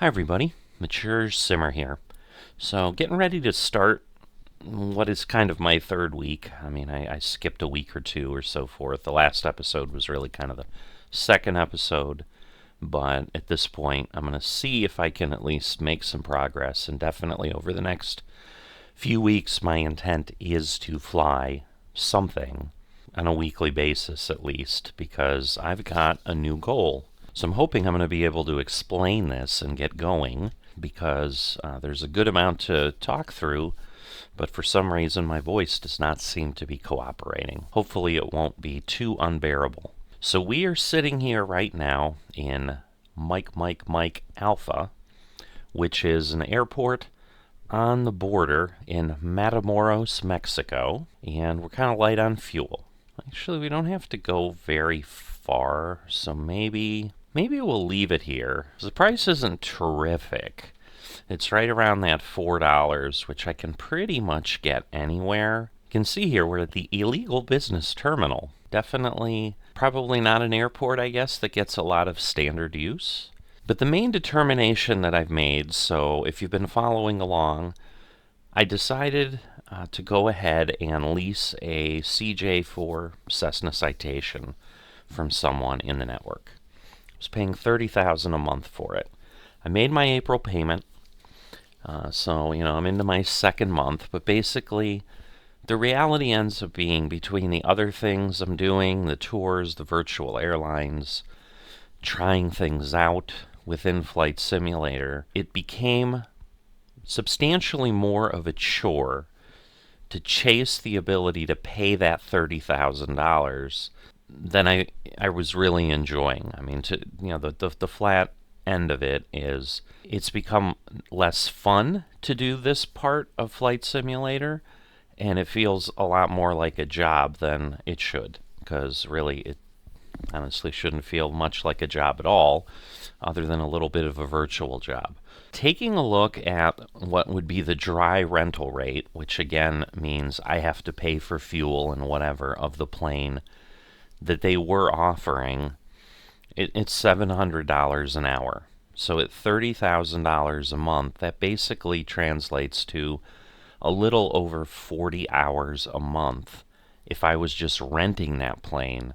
Hi everybody, Mature Simmer here. So getting ready to start what is kind of my third week. I skipped a week or two or so forth. The last episode was really kind of the second episode, but at this point I'm going to see if I can at least make some progress, and definitely over the next few weeks my intent is to fly something on a weekly basis at least, because I've got a new goal. So I'm hoping I'm going to be able to explain this and get going, because there's a good amount to talk through, but for some reason my voice does not seem to be cooperating. Hopefully it won't be too unbearable. So we are sitting here right now in Mike Alpha, which is an airport on the border in Matamoros, Mexico, and we're kind of light on fuel. Actually, we don't have to go very far, so maybe we'll leave it here. The price isn't terrific. It's right around that $4, which I can pretty much get anywhere. You can see here we're at the illegal business terminal. Definitely, probably not an airport, I guess, that gets a lot of standard use. But the main determination that I've made, so if you've been following along, I decided to go ahead and lease a CJ4 Cessna Citation from someone in the network. I was paying $30,000 a month for it. I made my April payment, so I'm into my second month, but basically the reality ends up being, between the other things I'm doing, the tours, the virtual airlines, trying things out within Flight Simulator, it became substantially more of a chore to chase the ability to pay that $30,000 than I was really enjoying. The flat end of it is it's become less fun to do this part of Flight Simulator, and it feels a lot more like a job than it should, because really it honestly shouldn't feel much like a job at all, other than a little bit of a virtual job. Taking a look at what would be the dry rental rate, which again means I have to pay for fuel and whatever of the plane that they were offering, it's $700 an hour. So at $30,000 a month, that basically translates to a little over 40 hours a month if I was just renting that plane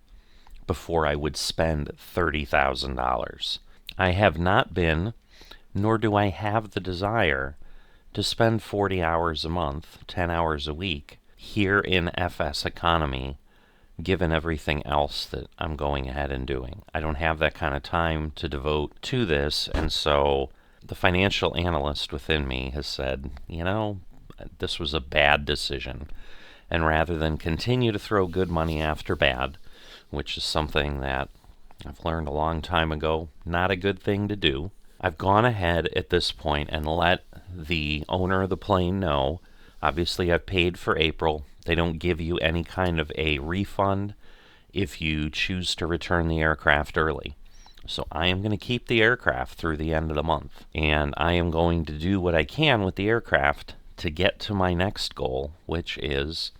before I would spend $30,000. I have not been, nor do I have the desire, to spend 40 hours a month, 10 hours a week, here in Fseconomy, given everything else that I'm going ahead and doing. I don't have that kind of time to devote to this, and so the financial analyst within me has said, this was a bad decision. And rather than continue to throw good money after bad, which is something that I've learned a long time ago, not a good thing to do, I've gone ahead at this point and let the owner of the plane know. Obviously, I've paid for April. They don't give you any kind of a refund if you choose to return the aircraft early. So I am going to keep the aircraft through the end of the month, and I am going to do what I can with the aircraft to get to my next goal, which is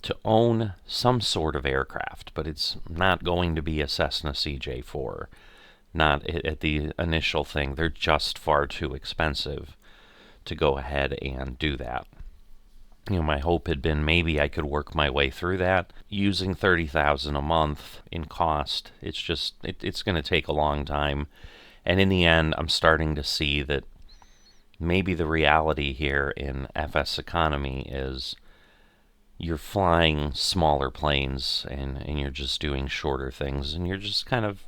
to own some sort of aircraft, but it's not going to be a Cessna CJ4. Not at the initial thing. They're just far too expensive to go ahead and do that. My hope had been maybe I could work my way through that using $30,000 a month in cost. It's going to take a long time, and in the end, I'm starting to see that maybe the reality here in Fseconomy is you're flying smaller planes and you're just doing shorter things, and you're just kind of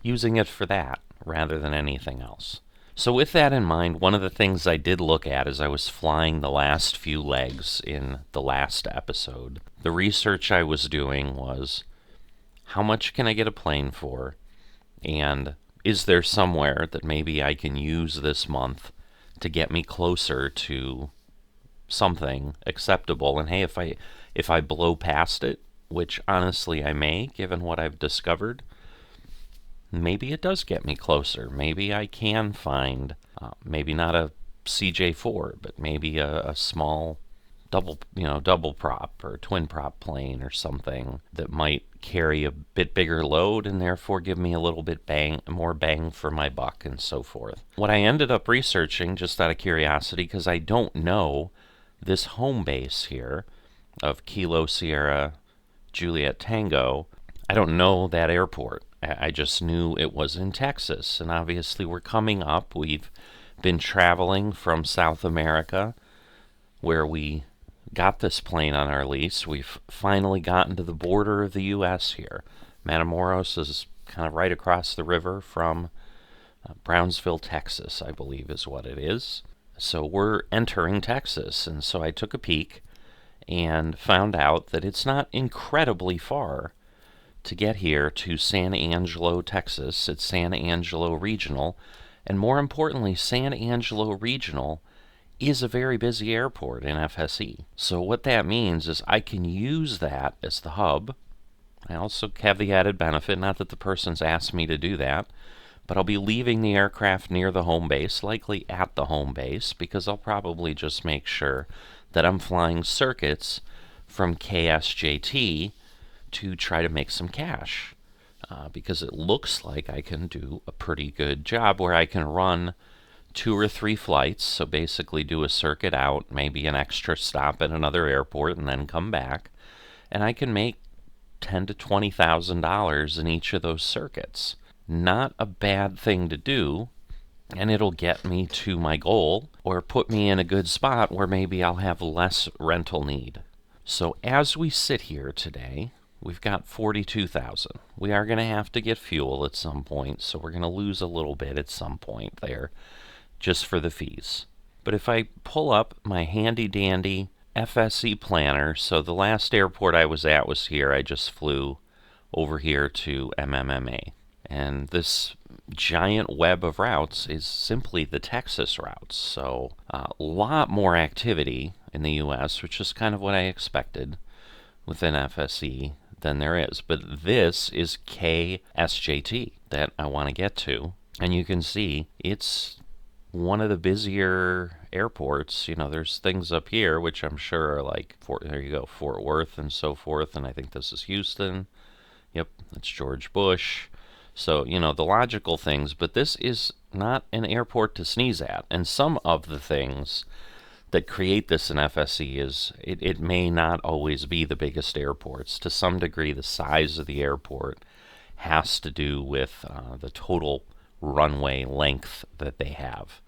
using it for that rather than anything else. So with that in mind, one of the things I did look at as I was flying the last few legs in the last episode, the research I was doing was, how much can I get a plane for? And is there somewhere that maybe I can use this month to get me closer to something acceptable? And hey, if I blow past it, which honestly I may, given what I've discovered, maybe it does get me closer. Maybe I can find, maybe not a CJ4, but maybe a small double prop or twin prop plane or something that might carry a bit bigger load and therefore give me a little bit more bang for my buck and so forth. What I ended up researching, just out of curiosity, because I don't know this home base here of Kilo Sierra Juliet Tango, I don't know that airport. I just knew it was in Texas, and obviously we're coming up. We've been traveling from South America, where we got this plane on our lease. We've finally gotten to the border of the U.S. here. Matamoros is kind of right across the river from Brownsville, Texas, I believe is what it is. So we're entering Texas, and so I took a peek and found out that it's not incredibly far to get here to San Angelo, Texas. It's San Angelo Regional, and more importantly, San Angelo Regional is a very busy airport in FSE. So what that means is I can use that as the hub. I also have the added benefit, not that the person's asked me to do that, but I'll be leaving the aircraft near the home base, likely at the home base, because I'll probably just make sure that I'm flying circuits from KSJT to try to make some cash. Because it looks like I can do a pretty good job where I can run 2 or 3 flights, so basically do a circuit out, maybe an extra stop at another airport, and then come back, and I can make $10,000 to $20,000 in each of those circuits. Not a bad thing to do, and it'll get me to my goal, or put me in a good spot where maybe I'll have less rental need. So as we sit here today, we've got 42,000. We are going to have to get fuel at some point, so we're going to lose a little bit at some point there, just for the fees. But if I pull up my handy-dandy FSE planner, so the last airport I was at was here. I just flew over here to MMMA. And this giant web of routes is simply the Texas routes. So a lot more activity in the U.S., which is kind of what I expected within FSE than there is. But this is KSJT that I want to get to. And you can see it's one of the busier airports. You know, there's things up here which I'm sure are like, there you go, Fort Worth and so forth. And I think this is Houston. Yep, that's George Bush. So, you know, the logical things, but this is not an airport to sneeze at. And some of the things that create this in FSE is it may not always be the biggest airports. To some degree, the size of the airport has to do with the total runway length that they have.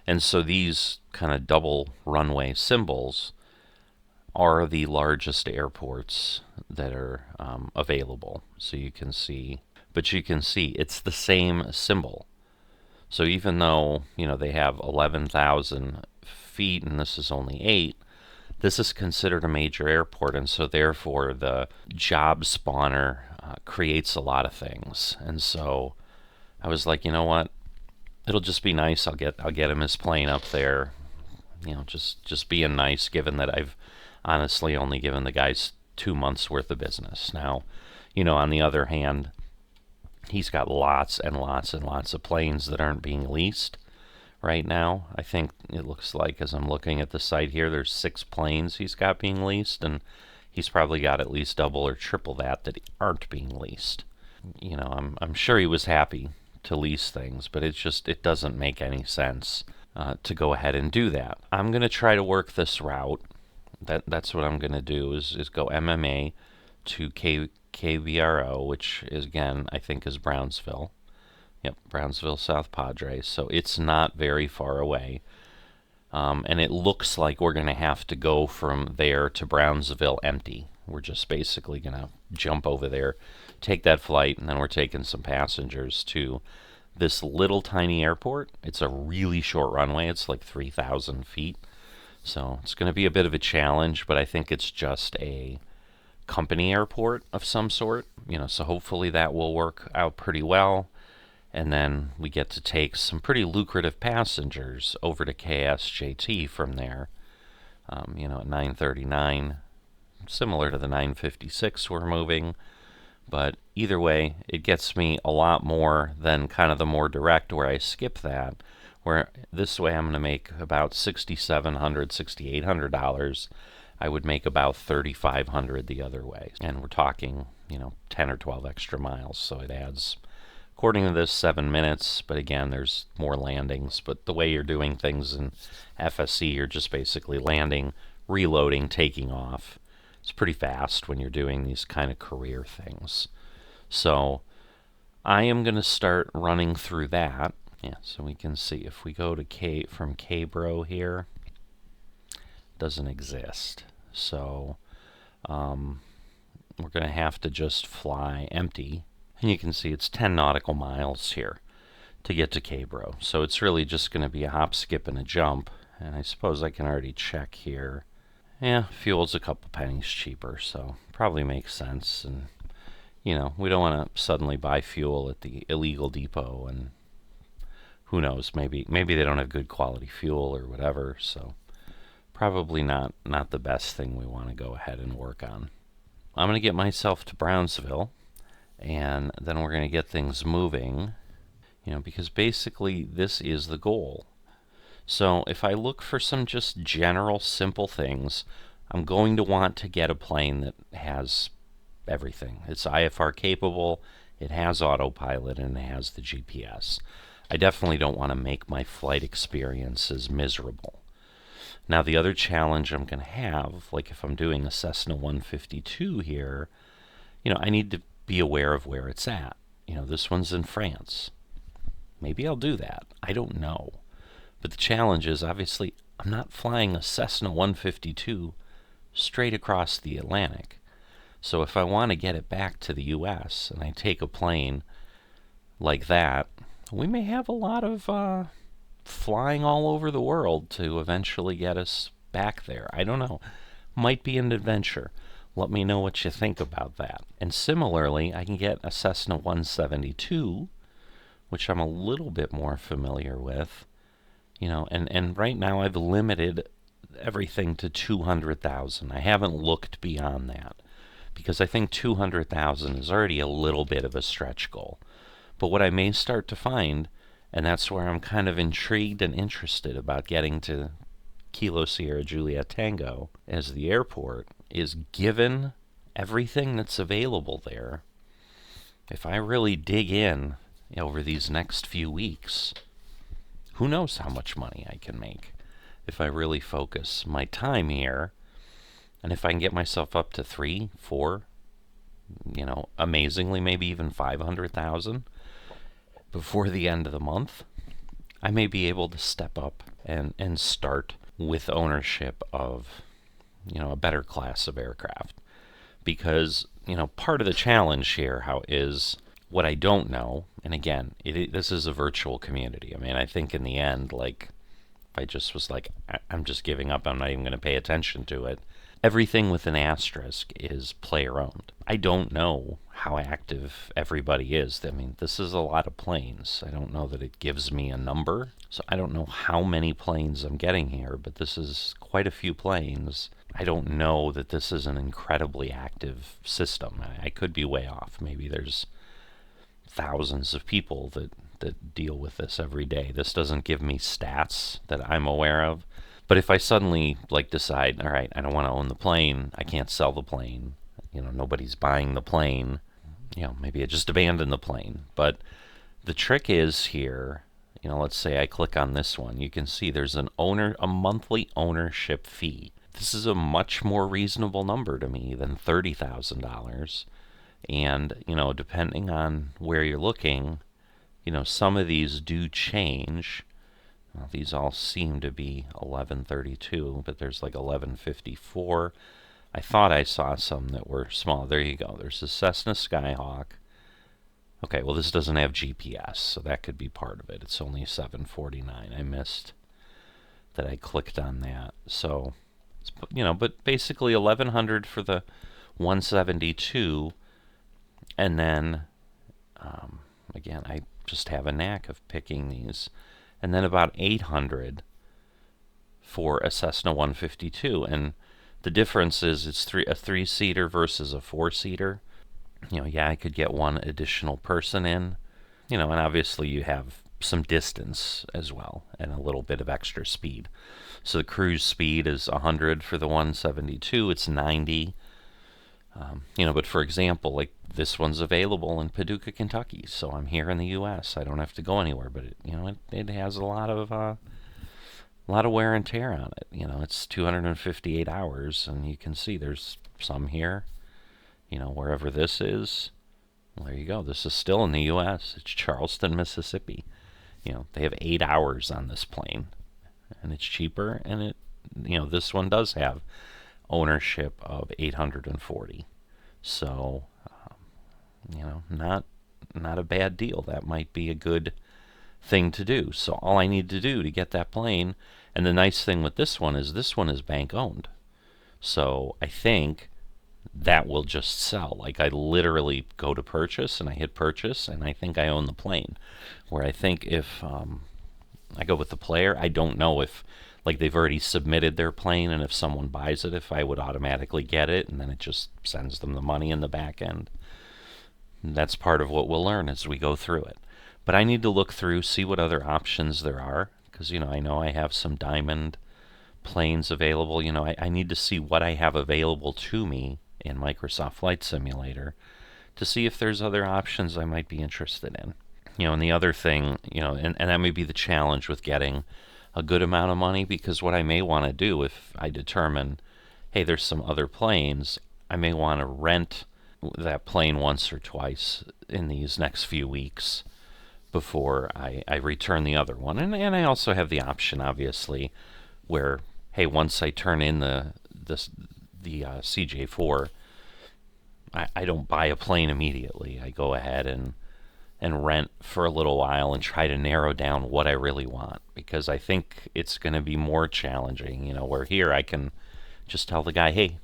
And so these kind of double runway symbols are the largest airports that are available. So you can see, but you can see it's the same symbol. So even though, you know, they have 11,000 feet and this is only 8, this is considered a major airport, and so therefore the job spawner creates a lot of things. And so I was like, you know what? It'll just be nice. I'll get him his plane up there. You know, just being nice, given that I've honestly only given the guys 2 months worth of business. Now, you know, on the other hand, he's got lots and lots and lots of planes that aren't being leased right now. I think it looks like, as I'm looking at the site here, there's 6 planes he's got being leased, and he's probably got at least double or triple that aren't being leased. You know, I'm sure he was happy to lease things, but it doesn't make any sense to go ahead and do that. I'm going to try to work this route. That's what I'm going to do is go MMA to KVRO, which is, again, I think is Brownsville. Yep, Brownsville, South Padre. So it's not very far away. And it looks like we're going to have to go from there to Brownsville empty. We're just basically going to jump over there, take that flight, and then we're taking some passengers to this little tiny airport. It's a really short runway. It's like 3,000 feet. So it's going to be a bit of a challenge, but I think it's just a company airport of some sort. You know, so hopefully that will work out pretty well. And then we get to take some pretty lucrative passengers over to KSJT from there. You know, at 9:39, similar to the 9:56 we're moving. But either way, it gets me a lot more than kind of the more direct where I skip that. Where this way I'm going to make about $6,700, $6,800 I would make about 3,500 the other way. And we're talking, 10 or 12 extra miles. So it adds, according to this, 7 minutes. But again, there's more landings. But the way you're doing things in FSC, you're just basically landing, reloading, taking off. It's pretty fast when you're doing these kind of career things. So I am going to start running through that. Yeah, so we can see if we go to from K-Bro here, doesn't exist. So we're going to have to just fly empty. And you can see it's 10 nautical miles here to get to K-Bro. So it's really just going to be a hop, skip, and a jump. And I suppose I can already check here. Yeah, fuel's a couple pennies cheaper, so probably makes sense. And, we don't want to suddenly buy fuel at the illegal depot, and who knows, maybe they don't have good quality fuel or whatever, so probably not the best thing we want to go ahead and work on. I'm going to get myself to Brownsville, and then we're going to get things moving, because basically this is the goal. So if I look for some just general simple things, I'm going to want to get a plane that has everything. It's IFR capable, it has autopilot, and it has the GPS. I definitely don't want to make my flight experiences miserable. Now the other challenge I'm going to have, like if I'm doing a Cessna 152 here, I need to be aware of where it's at. This one's in France. Maybe I'll do that. I don't know. But the challenge is, obviously, I'm not flying a Cessna 152 straight across the Atlantic. So if I want to get it back to the U.S. and I take a plane like that, we may have a lot of flying all over the world to eventually get us back there. I don't know. Might be an adventure. Let me know what you think about that. And similarly, I can get a Cessna 172, which I'm a little bit more familiar with. And right now I've limited everything to 200,000. I haven't looked beyond that because I think 200,000 is already a little bit of a stretch goal. But what I may start to find, and that's where I'm kind of intrigued and interested about getting to Kilo Sierra Juliet Tango as the airport, is given everything that's available there, if I really dig in over these next few weeks, who knows how much money I can make if I really focus my time here. And if I can get myself up to 3, 4, amazingly, maybe even 500,000 before the end of the month, I may be able to step up and start with ownership of, a better class of aircraft. Because, part of the challenge here is what I don't know, and again, this is a virtual community. I mean, I think in the end, if I just was like, I'm just giving up, I'm not even going to pay attention to it, everything with an asterisk is player-owned. I don't know how active everybody is. I mean, this is a lot of planes. I don't know that it gives me a number, so I don't know how many planes I'm getting here, but this is quite a few planes. I don't know that this is an incredibly active system. I could be way off. Maybe there's thousands of people that deal with this every day. This doesn't give me stats that I'm aware of. But if I suddenly decide, all right, I don't want to own the plane, I can't sell the plane, nobody's buying the plane, maybe I just abandon the plane. But the trick is here, let's say I click on this one, you can see there's a monthly ownership fee. This is a much more reasonable number to me than $30,000. And, depending on where you're looking, some of these do change. Well, these all seem to be 1132, but there's 1154. I thought I saw some that were small. There you go. There's the Cessna Skyhawk. Okay, well, this doesn't have GPS, so that could be part of it. It's only 749. I missed that I clicked on that. So, but basically 1100 for the 172. And then, again, I just have a knack of picking these. And then about 800 for a Cessna 152. And the difference is it's a 3-seater versus a 4-seater. I could get one additional person in. And obviously you have some distance as well and a little bit of extra speed. So the cruise speed is 100 for the 172. It's 90. But for example, like this one's available in Paducah, Kentucky. So I'm here in the U.S. I don't have to go anywhere, but it has a lot of wear and tear on it. It's 258 hours, and you can see there's some here. Wherever this is, well, there you go. This is still in the U.S. It's Charleston, Mississippi. They have 8 hours on this plane, and it's cheaper, and this one does have ownership of 840. So, not a bad deal. That might be a good thing to do. So all I need to do to get that plane, and the nice thing with this one is bank owned. So I think that will just sell. Like I literally go to purchase and I hit purchase and I think I own the plane. Where I think if I go with the player, I don't know if like they've already submitted their plane and if someone buys it, if I would automatically get it and then it just sends them the money in the back end. That's part of what we'll learn as we go through it. But I need to look through, see what other options there are, because I know I have some diamond planes available. I need to see what I have available to me in Microsoft Flight Simulator to see if there's other options I might be interested in. And the other thing, and that may be the challenge with getting a good amount of money, because what I may want to do if I determine, hey, there's some other planes, I may want to rent that plane once or twice in these next few weeks before I return the other one. And I also have the option, obviously, where, hey, once I turn in the CJ4, I don't buy a plane immediately. I go ahead and rent for a little while and try to narrow down what I really want, because I think it's going to be more challenging, where here I can just tell the guy, hey,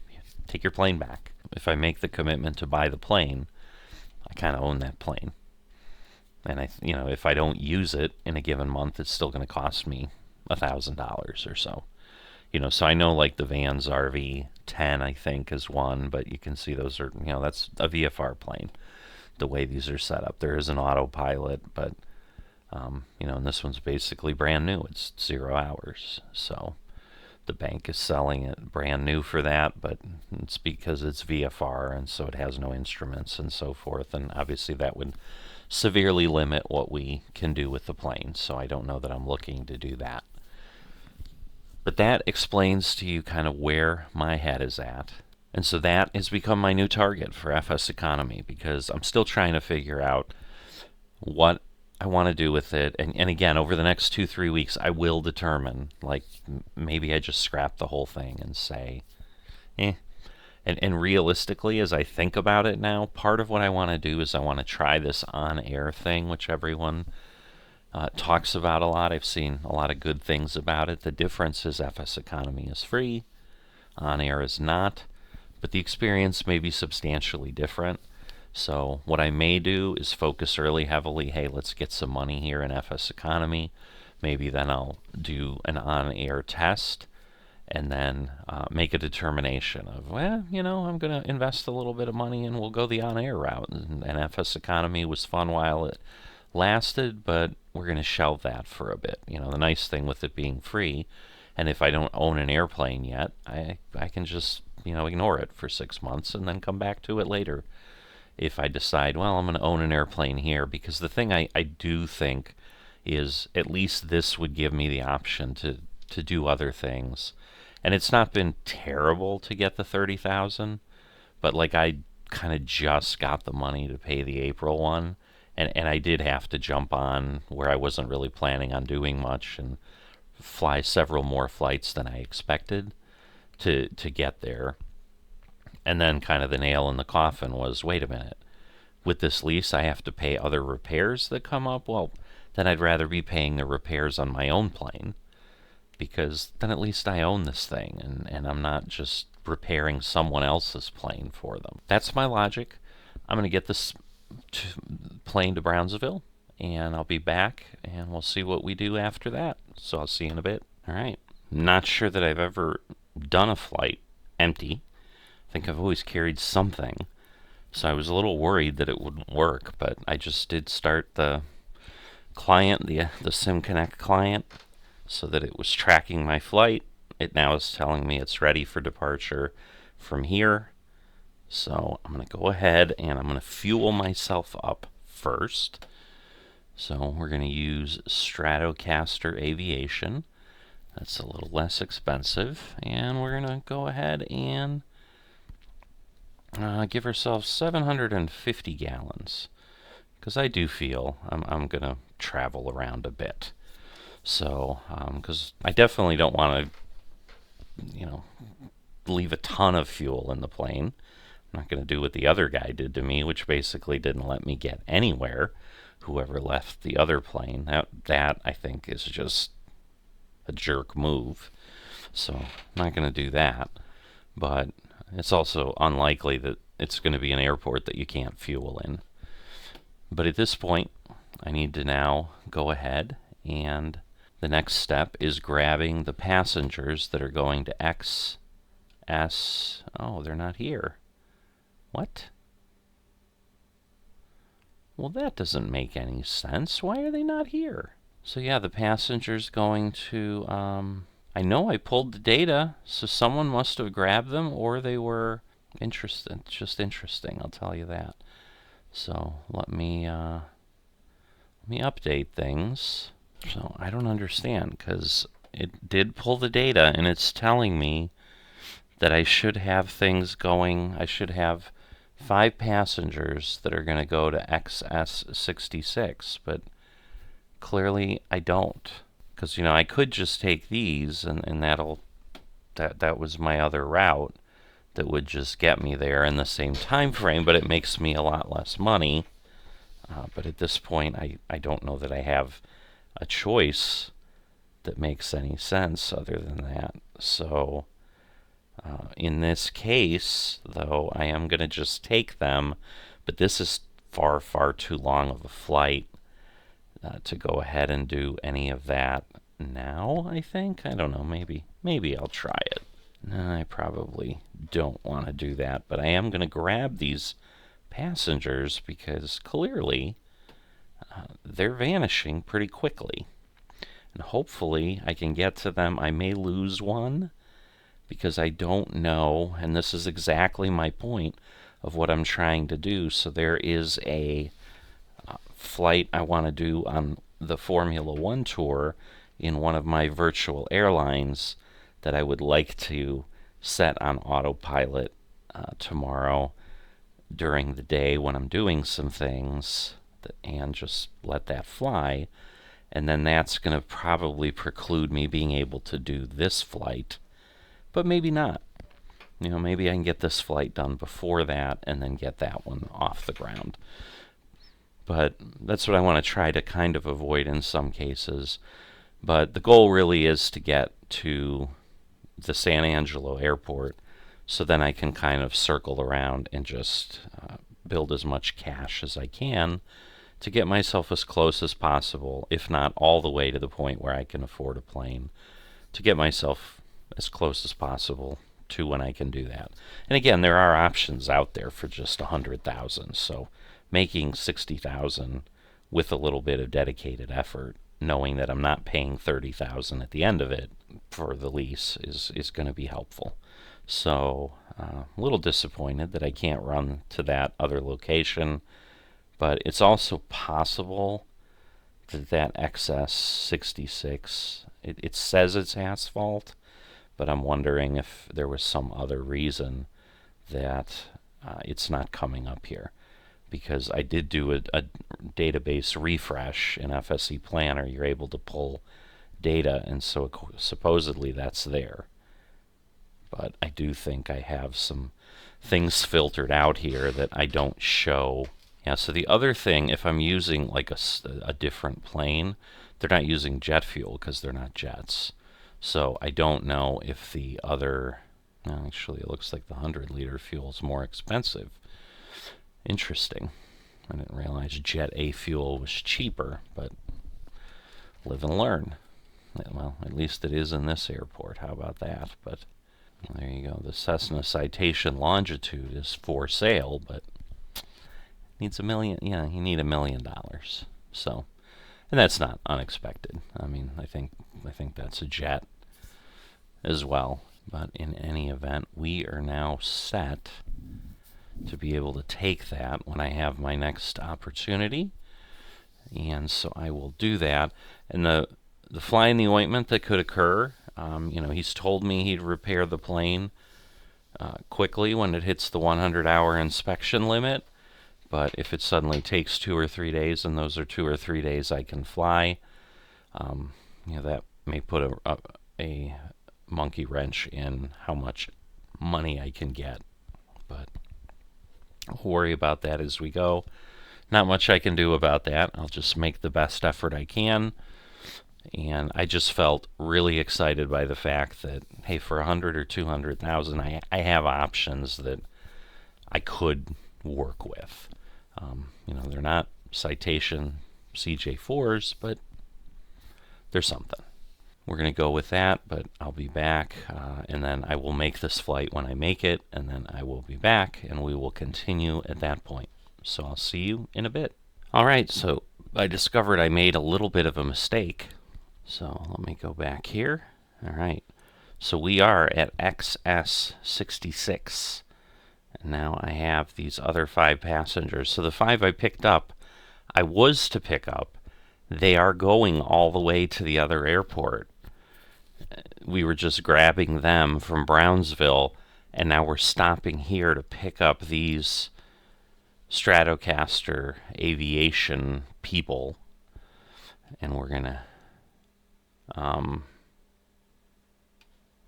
take your plane back. If I make the commitment to buy the plane, I kind of own that plane. And if I don't use it in a given month, it's still going to cost me $1,000 or so. So I know like the Vans RV-10, I think, is one, but you can see those are, that's a VFR plane. The way these are set up, there is an autopilot, but and this one's basically brand new. It's 0 hours, so the bank is selling it brand new for that, but it's because it's VFR, and so it has no instruments and so forth, and obviously that would severely limit what we can do with the plane. So I don't know that I'm looking to do that. But that explains to you kind of where my head is at. And so that has become my new target for Fseconomy, because I'm still trying to figure out what I want to do with it. And again, over the next 2-3 weeks, I will determine, like, maybe I just scrap the whole thing and say, eh. And realistically, as I think about it now, part of what I want to do is I want to try this on-air thing, which everyone talks about a lot. I've seen a lot of good things about it. The difference is Fseconomy is free, on-air is not, but the experience may be substantially different. So what I may do is focus really heavily, hey, let's get some money here in Fseconomy. Maybe then I'll do an on-air test and then make a determination of, well, I'm going to invest a little bit of money and we'll go the on-air route. And Fseconomy was fun while it lasted, but we're going to shelve that for a bit. The nice thing with it being free, and if I don't own an airplane yet, I can just, ignore it for 6 months and then come back to it later. If I decide, well, I'm going to own an airplane here, because the thing I do think is at least this would give me the option to do other things. And it's not been terrible to get the $30,000, but like I kind of just got the money to pay the April one, and I did have to jump on where I wasn't really planning on doing much and fly several more flights than I expected to get there. And then kind of the nail in the coffin was, wait a minute, with this lease I have to pay other repairs that come up? Well, then I'd rather be paying the repairs on my own plane, because then at least I own this thing, and I'm not just repairing someone else's plane for them. That's my logic. I'm going to get this plane to Brownsville, and I'll be back, and we'll see what we do after that. So I'll see you in a bit. All right. Not sure that I've ever done a flight empty. I think I've always carried something, so I was a little worried that it wouldn't work, but I just did start the client, the SimConnect client, so that it was tracking my flight. It now is telling me it's ready for departure from here. So I'm going to go ahead and I'm going to fuel myself up first. So we're going to use Stratocaster Aviation. That's a little less expensive. And we're going to go ahead and give ourselves 750 gallons. Because I do feel I'm going to travel around a bit. So, because I definitely don't want to, leave a ton of fuel in the plane. I'm not going to do what the other guy did to me, which basically didn't let me get anywhere. Whoever left the other plane, that I think is just a jerk move. So I'm not going to do that. But it's also unlikely that it's going to be an airport that you can't fuel in. But at this point, I need to now go ahead, and the next step is grabbing the passengers that are going to XS. Oh, they're not here. What? Well, that doesn't make any sense. Why are they not here? So yeah, the passenger's going to, I know I pulled the data, so someone must have grabbed them, or they were interested. Just interesting, I'll tell you that. So let me update things. So I don't understand, because it did pull the data, and it's telling me that I should have things going. I should have 5 passengers that are going to go to XS66, but clearly I don't, because I could just take these, and that was my other route that would just get me there in the same time frame, but it makes me a lot less money. But at this point, I don't know that I have a choice that makes any sense other than that. So in this case, though, I am going to just take them, but this is far, far too long of a flight to go ahead and do any of that now, I think. I don't know, maybe I'll try it. No, I probably don't want to do that, but I am going to grab these passengers because clearly they're vanishing pretty quickly. And hopefully I can get to them. I may lose one because I don't know, and this is exactly my point of what I'm trying to do. So there is a flight I want to do on the Formula One tour in one of my virtual airlines that I would like to set on autopilot tomorrow during the day when I'm doing some things, and just let that fly. And then that's going to probably preclude me being able to do this flight, but maybe not. Maybe I can get this flight done before that and then get that one off the ground. But that's what I want to try to kind of avoid in some cases. But the goal really is to get to the San Angelo airport, so then I can kind of circle around and just build as much cash as I can to get myself as close as possible, if not all the way to the point where I can afford a plane, to get myself as close as possible to when I can do that. And again, there are options out there for just 100,000, so making 60,000 with a little bit of dedicated effort, knowing that I'm not paying 30,000 at the end of it for the lease, is going to be helpful. So a little disappointed that I can't run to that other location, but it's also possible that XS66, it says it's asphalt, but I'm wondering if there was some other reason that it's not coming up here. Because I did do a database refresh in FSE Planner. You're able to pull data, and so supposedly that's there. But I do think I have some things filtered out here that I don't show. Yeah, so the other thing, if I'm using like a different plane, they're not using jet fuel because they're not jets. So I don't know if the other, well, actually it looks like the 100-liter fuel is more expensive. Interesting. I didn't realize Jet A fuel was cheaper, but live and learn. Well, at least it is in this airport. How about that? But there you go. The Cessna Citation Longitude is for sale, but needs $1 million. Yeah, you need $1 million. So, And that's not unexpected. I mean, I think that's a jet as well. But in any event, we are now set to be able to take that when I have my next opportunity. And so I will do that. And the fly in the ointment that could occur, he's told me he'd repair the plane quickly when it hits the 100-hour inspection limit. But if it suddenly takes 2 or 3 days, and those are 2 or 3 days I can fly, that may put a monkey wrench in how much money I can get. But I'll worry about that as we go. Not much I can do about that. I'll just make the best effort I can. And I just felt really excited by the fact that, hey, for 100 or 200,000, I have options that I could work with. They're not Citation CJ4s, but they're something. We're going to go with that, but I'll be back, and then I will make this flight when I make it, and then I will be back, and we will continue at that point. So I'll see you in a bit. All right, so I discovered I made a little bit of a mistake. So let me go back here. All right, so we are at XS66. And now I have these other 5 passengers. So the 5 I picked up, I was to pick up. They are going all the way to the other airport. We were just grabbing them from Brownsville, and now we're stopping here to pick up these Stratocaster aviation people. And we're going to...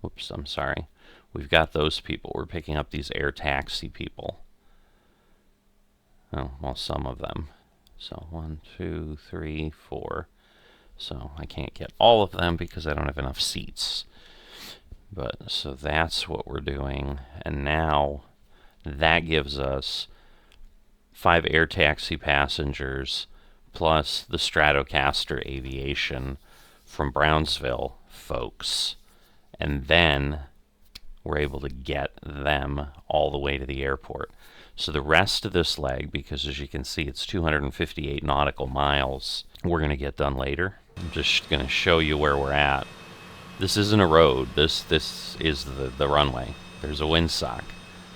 whoops, I'm sorry. We've got those people. We're picking up these air taxi people. Oh, well, some of them. So 1, 2, 3, 4. So I can't get all of them because I don't have enough seats. But so that's what we're doing. And now that gives us 5 air taxi passengers plus the Stratocaster aviation from Brownsville folks. And then we're able to get them all the way to the airport. So the rest of this leg, because as you can see it's 258 nautical miles, we're going to get done later. I'm just going to show you where we're at. This isn't a road. This is the runway. There's a windsock.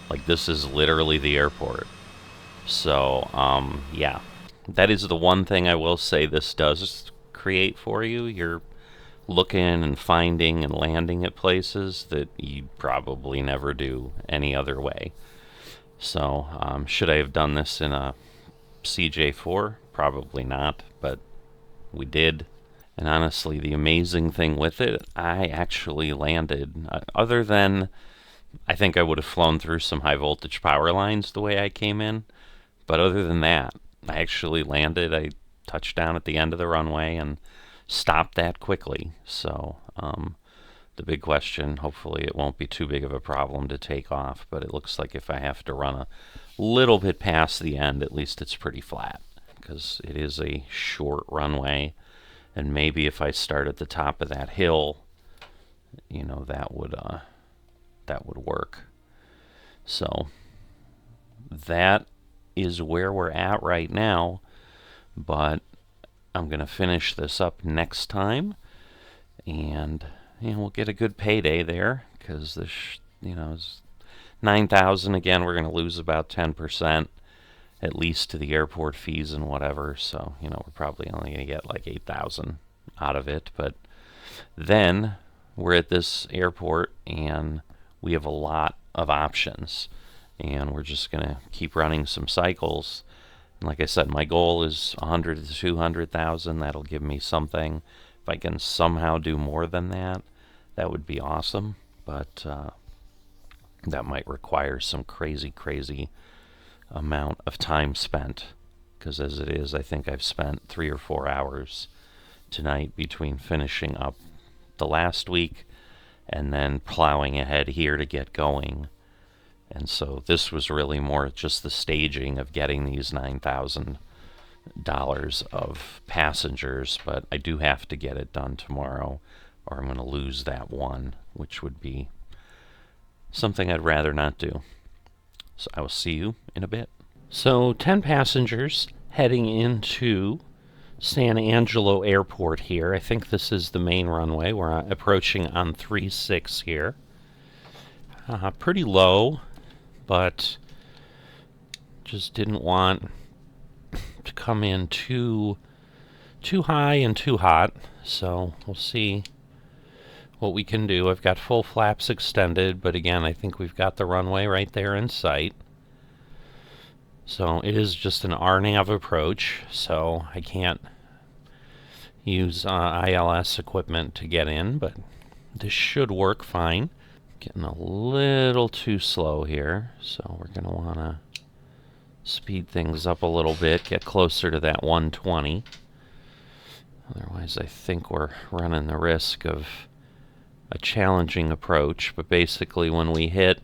Like, this is literally the airport. So, yeah. That is the one thing I will say this does create for you. You're looking and finding and landing at places that you probably never do any other way. So, should I have done this in a CJ4? Probably not, but we did. And honestly, the amazing thing with it, I actually landed, other than I think I would have flown through some high voltage power lines the way I came in, but other than that, I actually landed. I touched down at the end of the runway and stopped that quickly. So the big question, hopefully it won't be too big of a problem to take off, but it looks like if I have to run a little bit past the end, at least it's pretty flat, because it is a short runway. And maybe if I start at the top of that hill, that would work. So that is where we're at right now, but I'm going to finish this up next time, and we'll get a good payday there, because this is 9,000. Again, we're going to lose about 10% at least to the airport fees and whatever, so we're probably only going to get like 8,000 out of it. But then we're at this airport and we have a lot of options, and we're just going to keep running some cycles. And like I said, my goal is 100 to 200,000. That'll give me something. If I can somehow do more than that, that would be awesome. But that might require some crazy amount of time spent, because as it is, I think I've spent 3 or 4 hours tonight between finishing up the last week and then plowing ahead here to get going. And so this was really more just the staging of getting these $9,000 of passengers, but I do have to get it done tomorrow or I'm going to lose that one, which would be something I'd rather not do. So I will see you in a bit. So 10 passengers heading into San Angelo Airport here. I think this is the main runway. We're approaching on 36 here. Pretty low, but just didn't want to come in too high and too hot. So we'll see what we can do. I've got full flaps extended, but again, I think we've got the runway right there in sight. So it is just an RNAV approach, so I can't use ILS equipment to get in, but this should work fine. Getting a little too slow here, so we're going to want to speed things up a little bit, get closer to that 120. Otherwise, I think we're running the risk of a challenging approach, but basically when we hit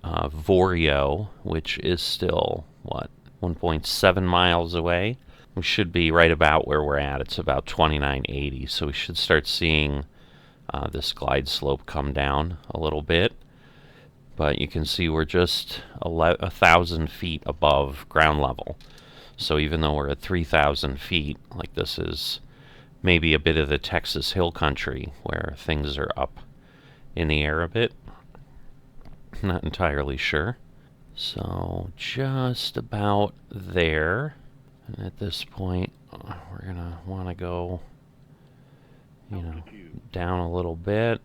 Vorio, which is still, 1.7 miles away, we should be right about where we're at. It's about 2980, so we should start seeing this glide slope come down a little bit. But you can see we're just 1,000 feet above ground level. So even though we're at 3,000 feet, like this is maybe a bit of the Texas Hill Country where things are up in the air a bit. Not entirely sure. So just about there. And at this point, we're going to want to go, down a little bit.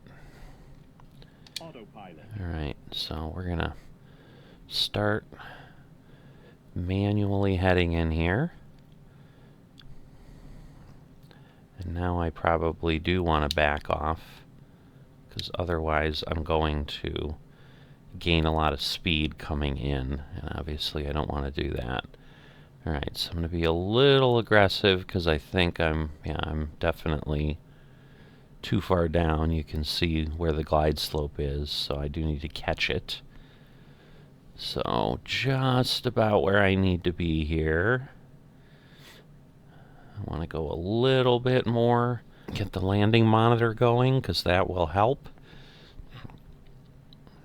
Alright, so we're going to start manually heading in here. And now I probably do want to back off, because otherwise I'm going to gain a lot of speed coming in, and obviously I don't want to do that. Alright, so I'm going to be a little aggressive because I think I'm definitely too far down. You can see where the glide slope is, so I do need to catch it. So just about where I need to be here. I want to go a little bit more, get the landing monitor going, because that will help.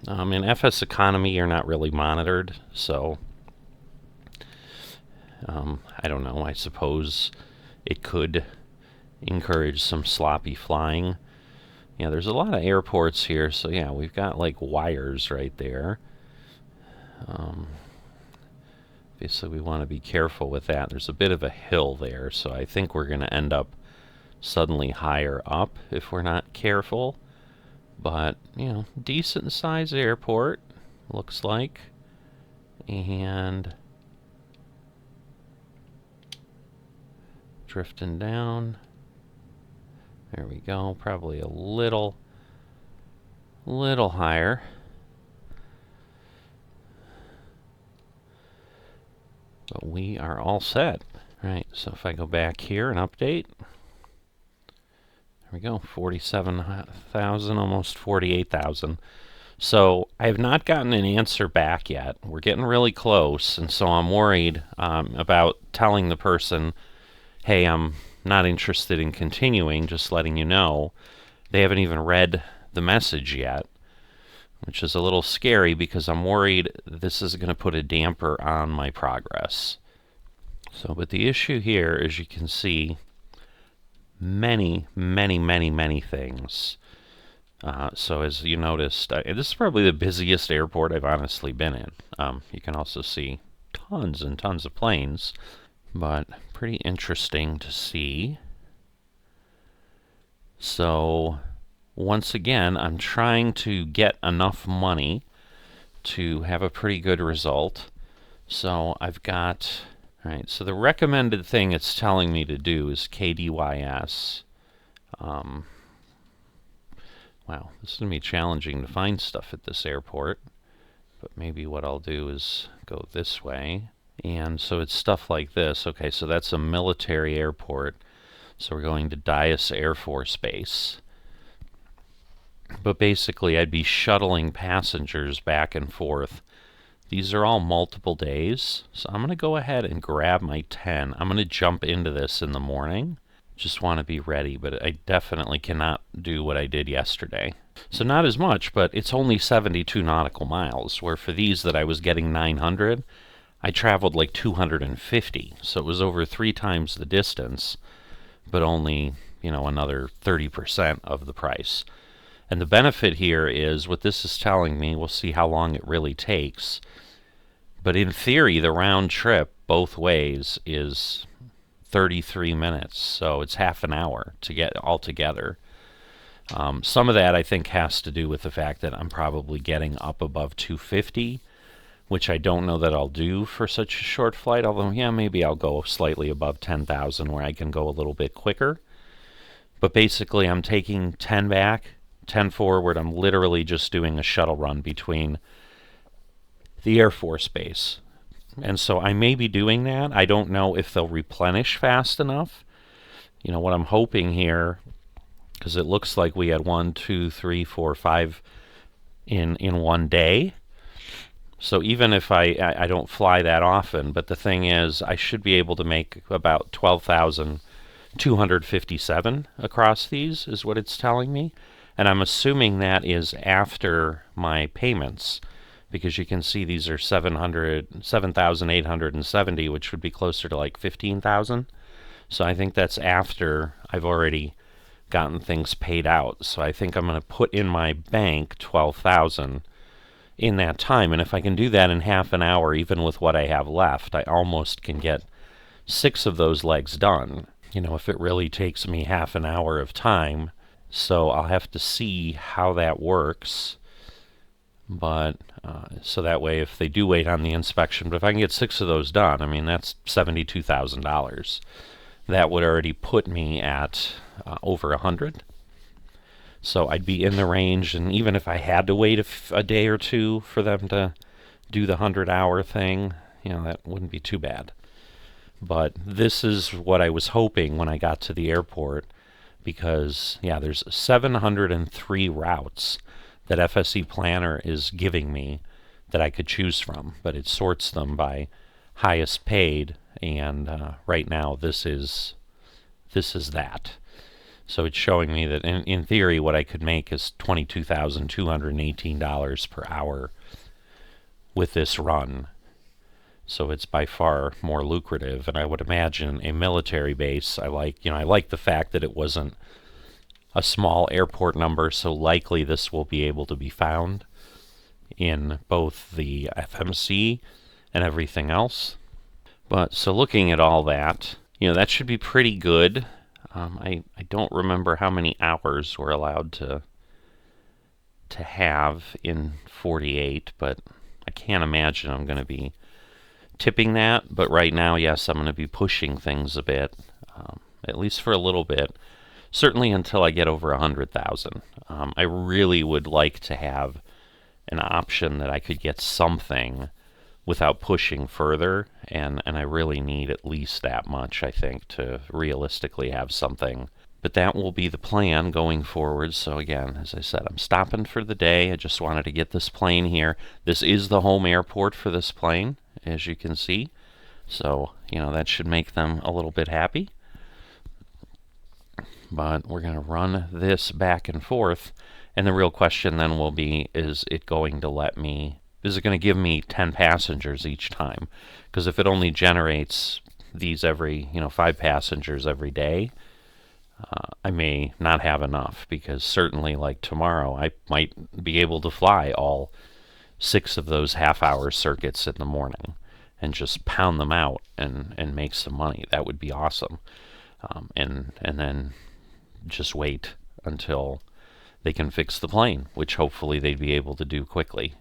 In Fseconomy, you're not really monitored, so I don't know. I suppose it could encourage some sloppy flying. Yeah, there's a lot of airports here, so yeah, we've got like wires right there. Obviously, we want to be careful with that. There's a bit of a hill there, so I think we're going to end up suddenly higher up if we're not careful. But, decent sized airport, looks like. And drifting down. There we go. Probably a little higher. But we are all set. Right, so if I go back here and update, there we go, 47,000, almost 48,000. So I have not gotten an answer back yet. We're getting really close, and so I'm worried about telling the person, hey, I'm not interested in continuing, just letting you know. They haven't even read the message yet, which is a little scary because I'm worried this is going to put a damper on my progress. So, but the issue here, as you can see, many things. So as you noticed, this is probably the busiest airport I've honestly been in. You can also see tons and tons of planes, but pretty interesting to see. So once again, I'm trying to get enough money to have a pretty good result. So I've got, alright, so the recommended thing it's telling me to do is KDYS. Wow, this is going to be challenging to find stuff at this airport, but maybe what I'll do is go this way. And so it's stuff like this. Okay, so that's a military airport. So we're going to Dyess Air Force Base. But basically, I'd be shuttling passengers back and forth. These are all multiple days. So I'm going to go ahead and grab my 10. I'm going to jump into this in the morning. Just want to be ready, but I definitely cannot do what I did yesterday. So not as much, but it's only 72 nautical miles, where for these that I was getting 900, I traveled like 250, so it was over 3 times the distance, but only, another 30% of the price. And the benefit here is what this is telling me, we'll see how long it really takes, but in theory, the round trip both ways is 33 minutes, so it's half an hour to get all together. Some of that I think has to do with the fact that I'm probably getting up above 250, which I don't know that I'll do for such a short flight, although, yeah, maybe I'll go slightly above 10,000 where I can go a little bit quicker. But basically, I'm taking 10 back, 10 forward. I'm literally just doing a shuttle run between the Air Force Base. And so I may be doing that. I don't know if they'll replenish fast enough. What I'm hoping here, because it looks like we had 1, 2, 3, 4, 5 in one day. So even if I don't fly that often, but the thing is, I should be able to make about 12,257 across these, is what it's telling me. And I'm assuming that is after my payments, because you can see these are 7,870, which would be closer to like 15,000. So I think that's after I've already gotten things paid out. So I think I'm going to put in my bank 12,000 in that time. And if I can do that in half an hour, even with what I have left, I almost can get 6 of those legs done, if it really takes me half an hour of time. So I'll have to see how that works. But so that way, if they do wait on the inspection, but if I can get 6 of those done, I mean, that's $72,000. That would already put me at over 100. So I'd be in the range, and even if I had to wait a day or two for them to do the 100-hour thing, that wouldn't be too bad. But this is what I was hoping when I got to the airport, because, yeah, there's 703 routes that FSC Planner is giving me that I could choose from, but it sorts them by highest paid, and right now this is that. So it's showing me that in theory what I could make is $22,218 per hour with this run. So it's by far more lucrative, and I would imagine a military base, I like the fact that it wasn't a small airport number, so likely this will be able to be found in both the FMC and everything else. But so looking at all that, that should be pretty good. I don't remember how many hours we're allowed to have in 48, but I can't imagine I'm going to be tipping that. But right now, yes, I'm going to be pushing things a bit, at least for a little bit. Certainly until I get over 100,000. I really would like to have an option that I could get something without pushing further, and I really need at least that much, I think, to realistically have something. But that will be the plan going forward. So again, as I said, I'm stopping for the day. I just wanted to get this plane here. This is the home airport for this plane, as you can see. So, that should make them a little bit happy. But we're going to run this back and forth, and the real question then will be, is it going to give me 10 passengers each time? Because if it only generates these every, 5 passengers every day, I may not have enough, because certainly like tomorrow, I might be able to fly all 6 of those half-hour circuits in the morning and just pound them out and make some money. That would be awesome. And then just wait until they can fix the plane, which hopefully they'd be able to do quickly.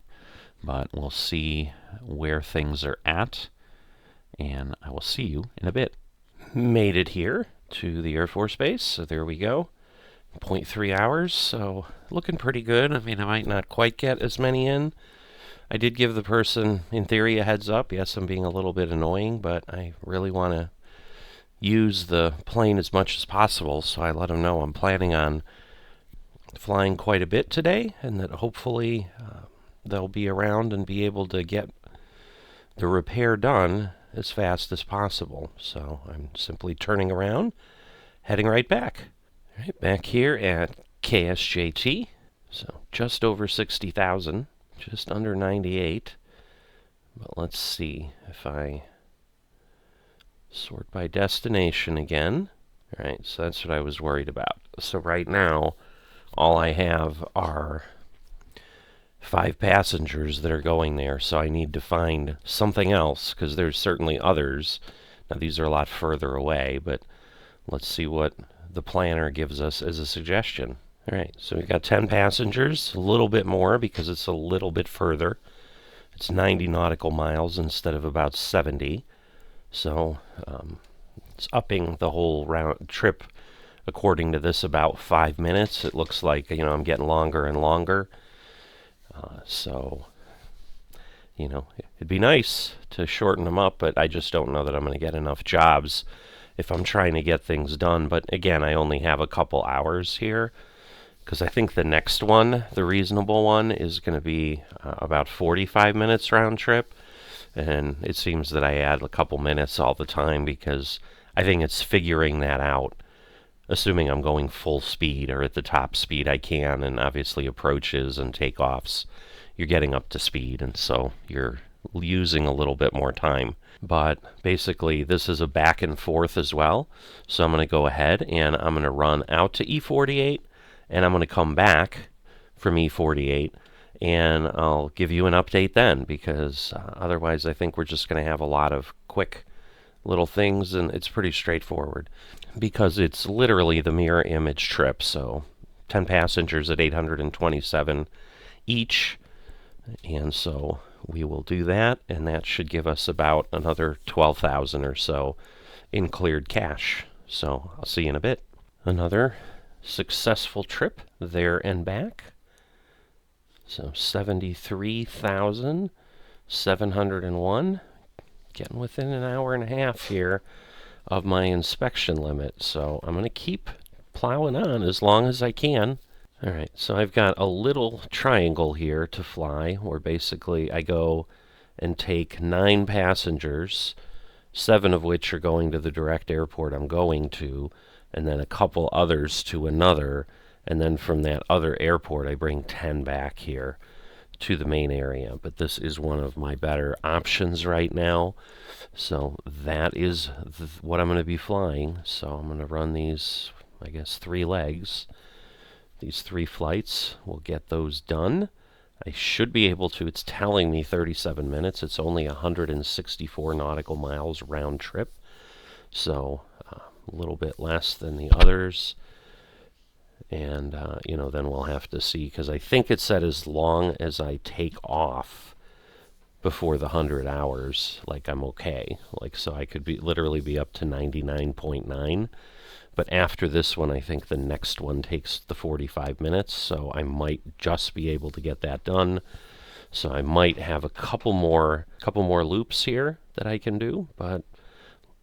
But we'll see where things are at, and I will see you in a bit. Made it here to the Air Force Base, so there we go. 0.3 hours, so looking pretty good. I mean, I might not quite get as many in. I did give the person, in theory, a heads up. Yes, I'm being a little bit annoying, but I really want to use the plane as much as possible, so I let them know I'm planning on flying quite a bit today, and that hopefully they'll be around and be able to get the repair done as fast as possible. So I'm simply turning around, heading right back. All right, back here at KSJT, so just over 60,000, just under 98. But let's see if I sort by destination again. All right, so that's what I was worried about. So right now, all I have are 5 passengers that are going there, so I need to find something else, because there's certainly others. Now, these are a lot further away, but let's see what the planner gives us as a suggestion. All right, so we've got 10 passengers, a little bit more because it's a little bit further. It's 90 nautical miles instead of about 70. So it's upping the whole round trip, according to this, about 5 minutes. It looks like, I'm getting longer and longer. So, it'd be nice to shorten them up, but I just don't know that I'm going to get enough jobs if I'm trying to get things done. But again, I only have a couple hours here, because I think the next one, the reasonable one, is going to be about 45 minutes round trip. And it seems that I add a couple minutes all the time because I think it's figuring that out, assuming I'm going full speed or at the top speed I can, and obviously approaches and takeoffs, you're getting up to speed, and so you're using a little bit more time. But basically, this is a back and forth as well, so I'm going to go ahead and I'm going to run out to E48, and I'm going to come back from E48, and I'll give you an update then, because otherwise I think we're just going to have a lot of quick little things, and it's pretty straightforward because it's literally the mirror image trip. So 10 passengers at 827 each, and so we will do that, and that should give us about another 12,000 or so in cleared cash. So I'll see you in a bit. Another successful trip there and back. So 73,701, getting within an hour and a half here of my inspection limit. So I'm going to keep plowing on as long as I can. All right, so I've got a little triangle here to fly, where basically I go and take 9 passengers, 7 of which are going to the direct airport I'm going to, and then a couple others to another. And then from that other airport, I bring 10 back here to the main area. But this is one of my better options right now. So that is what I'm going to be flying. So I'm going to run these, I guess, 3 legs. These 3 flights, we'll get those done. I should be able to. It's telling me 37 minutes. It's only 164 nautical miles round trip. So a little bit less than the others. And, then we'll have to see, because I think it said as long as I take off before the 100 hours, like, I'm okay. Like, so I could literally be up to 99.9. But after this one, I think the next one takes the 45 minutes, so I might just be able to get that done. So I might have a couple more loops here that I can do, but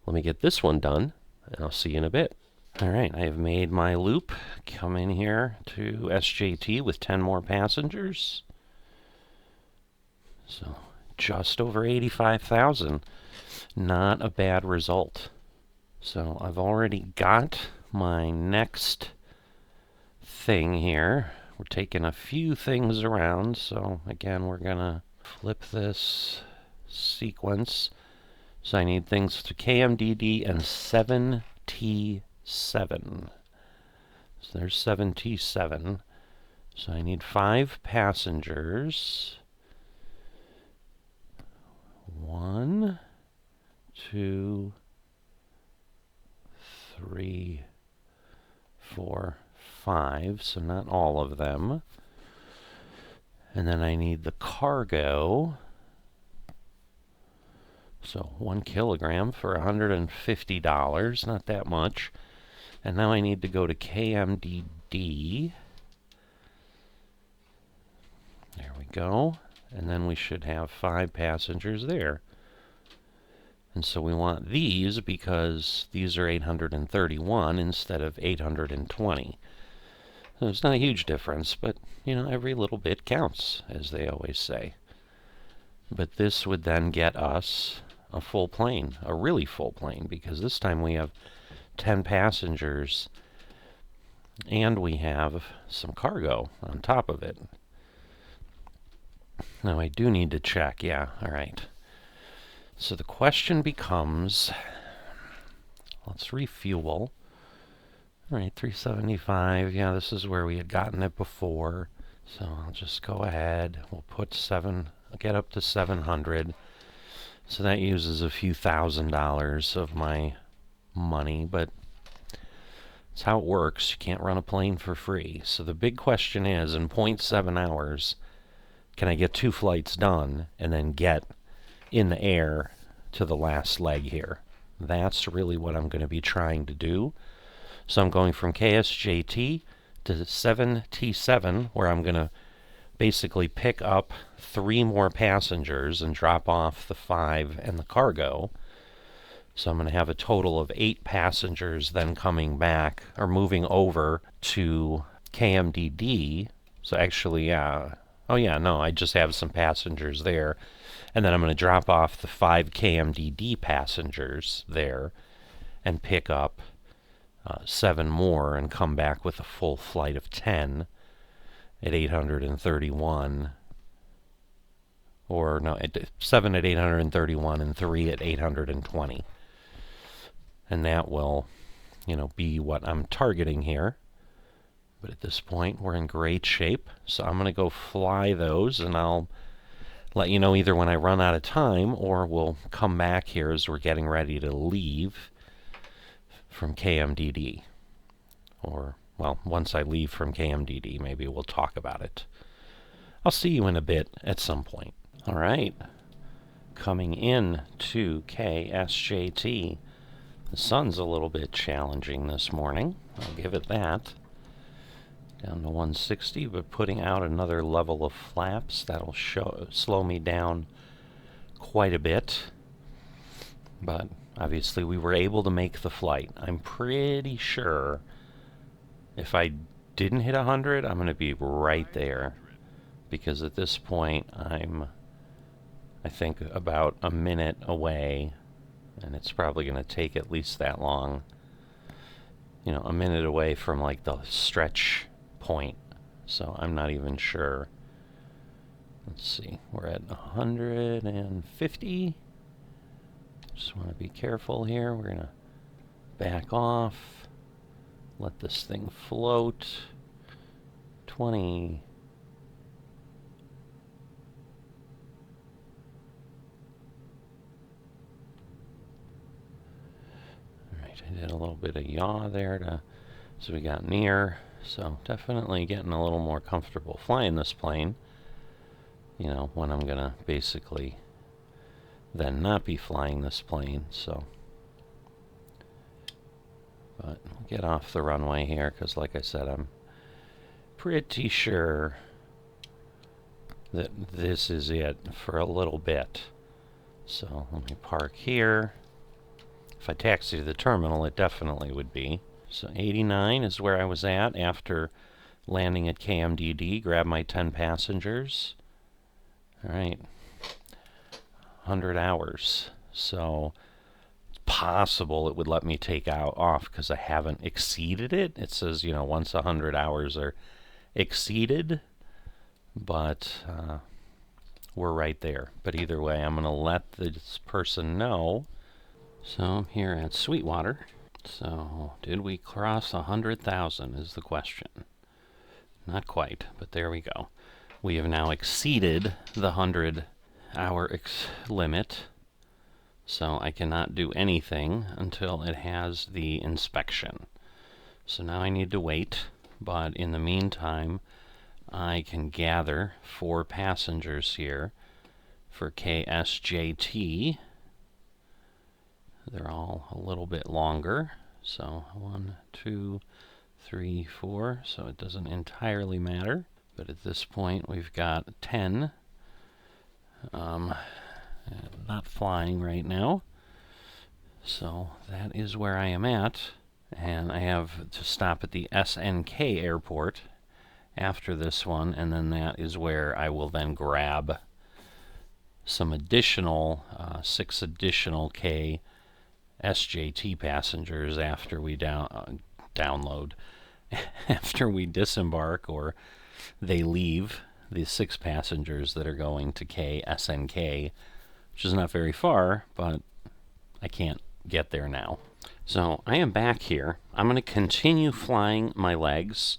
let me get this one done, and I'll see you in a bit. All right, I have made my loop. Come in here to SJT with 10 more passengers. So just over 85,000. Not a bad result. So I've already got my next thing here. We're taking a few things around. So again, we're going to flip this sequence. So I need things to KMDD and 7T7. So there's 7T7. So I need 5 passengers. 1, 2, 3, 4, 5. So not all of them. And then I need the cargo. So 1 kilogram for $150. Not that much. And now I need to go to KMDD. There we go. And then we should have 5 passengers there. And so we want these because these are 831 instead of 820. So it's not a huge difference, but, every little bit counts, as they always say. But this would then get us a full plane, a really full plane, because this time we have 10 passengers and we have some cargo on top of it. Now I do need to check, yeah, all right. So the question becomes, let's refuel. All right, 375. Yeah, this is where we had gotten it before. So I'll just go ahead. We'll put get up to 700. So that uses a few $1,000s of my money, but it's how it works. You can't run a plane for free. So the big question is, in 0.7 hours, can I get 2 flights done and then get in the air to the last leg here? That's really what I'm going to be trying to do. So I'm going from KSJT to 7T7, where I'm going to basically pick up 3 more passengers and drop off the 5 and the cargo. So I'm going to have a total of 8 passengers then coming back or moving over to KMDD. So actually, I just have some passengers there. And then I'm going to drop off the 5 KMDD passengers there and pick up 7 more and come back with a full flight of 10 at 831. Or no, 7 at 831 and 3 at 820. And that will, be what I'm targeting here. But at this point, we're in great shape. So I'm going to go fly those, and I'll let you know either when I run out of time or we'll come back here as we're getting ready to leave from KMDD. Or, well, once I leave from KMDD, maybe we'll talk about it. I'll see you in a bit at some point. All right. Coming in to KSJT. The sun's a little bit challenging this morning. I'll give it that. Down to 160, but putting out another level of flaps. That'll slow me down quite a bit. But obviously we were able to make the flight. I'm pretty sure if I didn't hit 100, I'm going to be right there. Because at this point, I think, about a minute away. And it's probably going to take at least that long. A minute away from like the stretch point. So I'm not even sure. Let's see. We're at 150. Just want to be careful here. We're going to back off. Let this thing float. 20. I did a little bit of yaw there so we got near. So definitely getting a little more comfortable flying this plane. When I'm going to basically then not be flying this plane. So, but we'll get off the runway here because, like I said, I'm pretty sure that this is it for a little bit. So let me park here. If I taxi to the terminal, it definitely would be. So 89 is where I was at after landing at KMDD. Grab my 10 passengers. All right. 100 hours. So it's possible it would let me take off because I haven't exceeded it. It says, once 100 hours are exceeded. But we're right there. But either way, I'm going to let this person know. So I'm here at Sweetwater. So did we cross 100,000 is the question. Not quite, but there we go. We have now exceeded the 100-hour limit. So I cannot do anything until it has the inspection. So now I need to wait, but in the meantime, I can gather 4 passengers here for KSJT. They're all a little bit longer. So 1, 2, 3, 4. So it doesn't entirely matter. But at this point, we've got 10. Not flying right now. So that is where I am at. And I have to stop at the SNK airport after this one. And then that is where I will then grab some additional, 6 additional SJT passengers after we download, after we disembark or they leave, the 6 passengers that are going to SNK which is not very far, but I can't get there now. So I am back here. I'm going to continue flying my legs.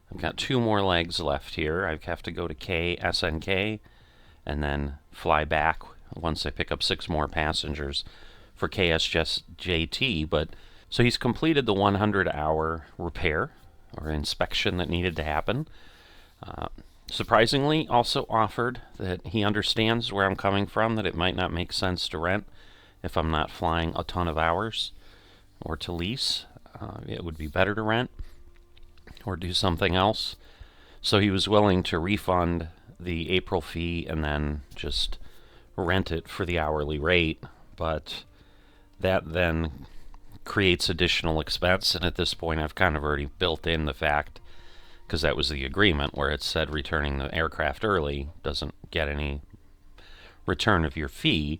I've got 2 more legs left here. I have to go to SNK and then fly back once I pick up 6 more passengers for KSJT. But so he's completed the 100-hour repair or inspection that needed to happen. Surprisingly, also offered that he understands where I'm coming from, that it might not make sense to rent if I'm not flying a ton of hours, or to lease. It would be better to rent or do something else. So he was willing to refund the April fee and then just rent it for the hourly rate, but that then creates additional expense, and at this point I've kind of already built in the fact, because that was the agreement where it said returning the aircraft early doesn't get any return of your fee.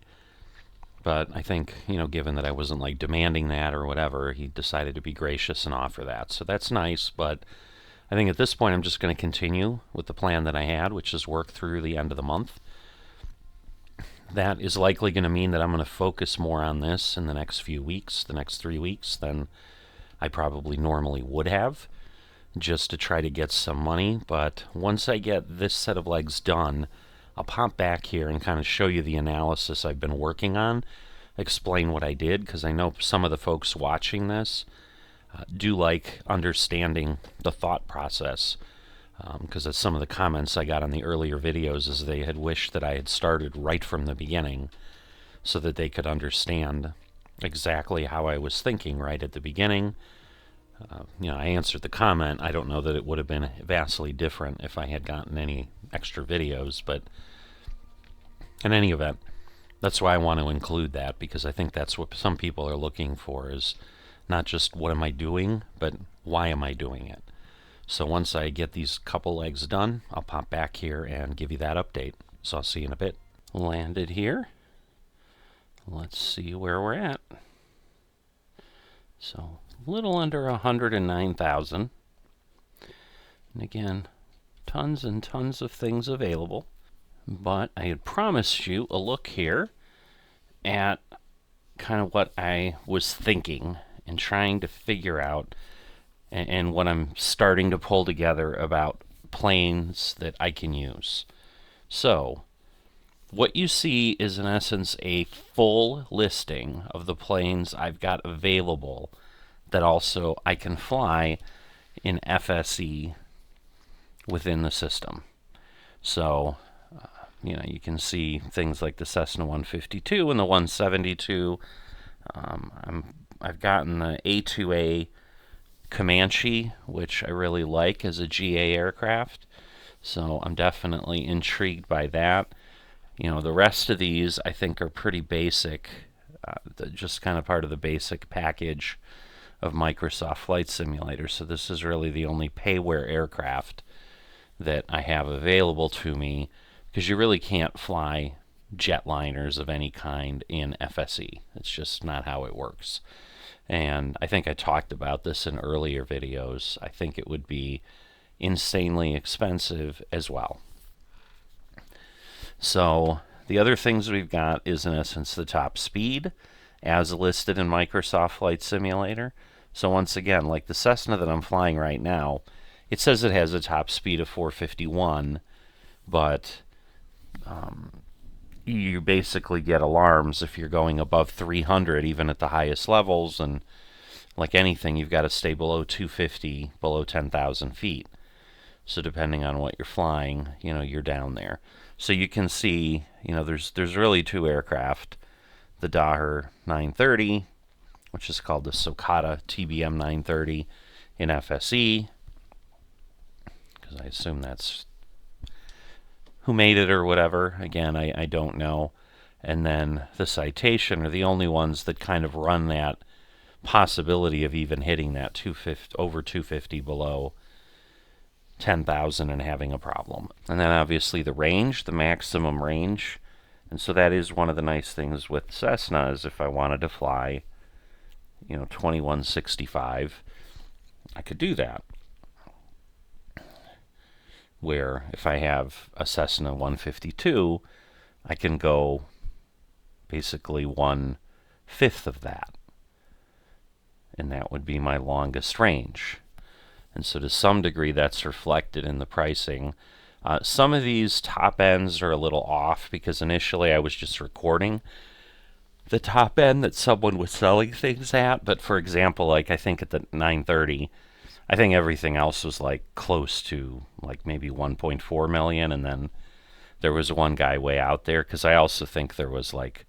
But I think, given that I wasn't like demanding that or whatever, he decided to be gracious and offer that. So that's nice, but I think at this point I'm just going to continue with the plan that I had, which is work through the end of the month. That is likely going to mean that I'm going to focus more on this in the next few weeks, the next 3 weeks, than I probably normally would have, just to try to get some money. But once I get this set of legs done, I'll pop back here and kind of show you the analysis I've been working on, explain what I did, because I know some of the folks watching this do like understanding the thought process, because of some of the comments I got on the earlier videos is they had wished that I had started right from the beginning so that they could understand exactly how I was thinking right at the beginning. I answered the comment. I don't know that it would have been vastly different if I had gotten any extra videos, but in any event, that's why I want to include that, because I think that's what some people are looking for, is not just what am I doing, but why am I doing it. So once I get these couple legs done, I'll pop back here and give you that update. So I'll see you in a bit. Landed here. Let's see where we're at. So a little under 109,000. And again, tons and tons of things available. But I had promised you a look here at kind of what I was thinking and trying to figure out, and what I'm starting to pull together about planes that I can use. So what you see is in essence a full listing of the planes I've got available that also I can fly in FSE within the system. So you can see things like the Cessna 152 and the 172. I've gotten the A2A Comanche, which I really like as a GA aircraft, so I'm definitely intrigued by that. The rest of these I think are pretty basic, just kind of part of the basic package of Microsoft Flight Simulator. So this is really the only payware aircraft that I have available to me, because you really can't fly jetliners of any kind in FSE. It's just not how it works. And I think I talked about this in earlier videos. I think it would be insanely expensive as well. So the other things we've got is in essence the top speed as listed in Microsoft Flight Simulator. So once again, like the Cessna that I'm flying right now, it says it has a top speed of 451, but you basically get alarms if you're going above 300, even at the highest levels, and like anything, you've got to stay below 250, below 10,000 feet. So depending on what you're flying, you're down there. So you can see, there's really 2 aircraft. The Daher 930, which is called the Socata TBM 930 in FSE, because I assume that's who made it or whatever. Again, I don't know. And then the Citation are the only ones that kind of run that possibility of even hitting that 250, over 250 below 10,000 and having a problem. And then obviously the range, the maximum range. And so that is one of the nice things with Cessna, is if I wanted to fly, 2165, I could do that. Where if I have a Cessna 152, I can go basically 1/5 of that. And that would be my longest range. And so to some degree that's reflected in the pricing. Some of these top ends are a little off because initially I was just recording the top end that someone was selling things at. But for example, like I think at the 930, I think everything else was like close to like maybe 1.4 million. And then there was one guy way out there because I also think there was like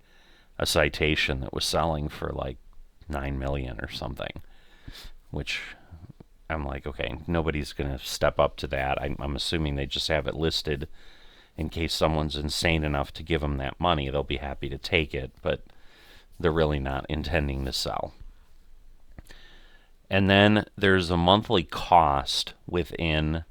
a citation that was selling for like 9 million or something, which I'm like, okay, nobody's going to step up to that. I'm assuming they just have it listed in case someone's insane enough to give them that money. They'll be happy to take it, but they're really not intending to sell. And then there's a monthly cost within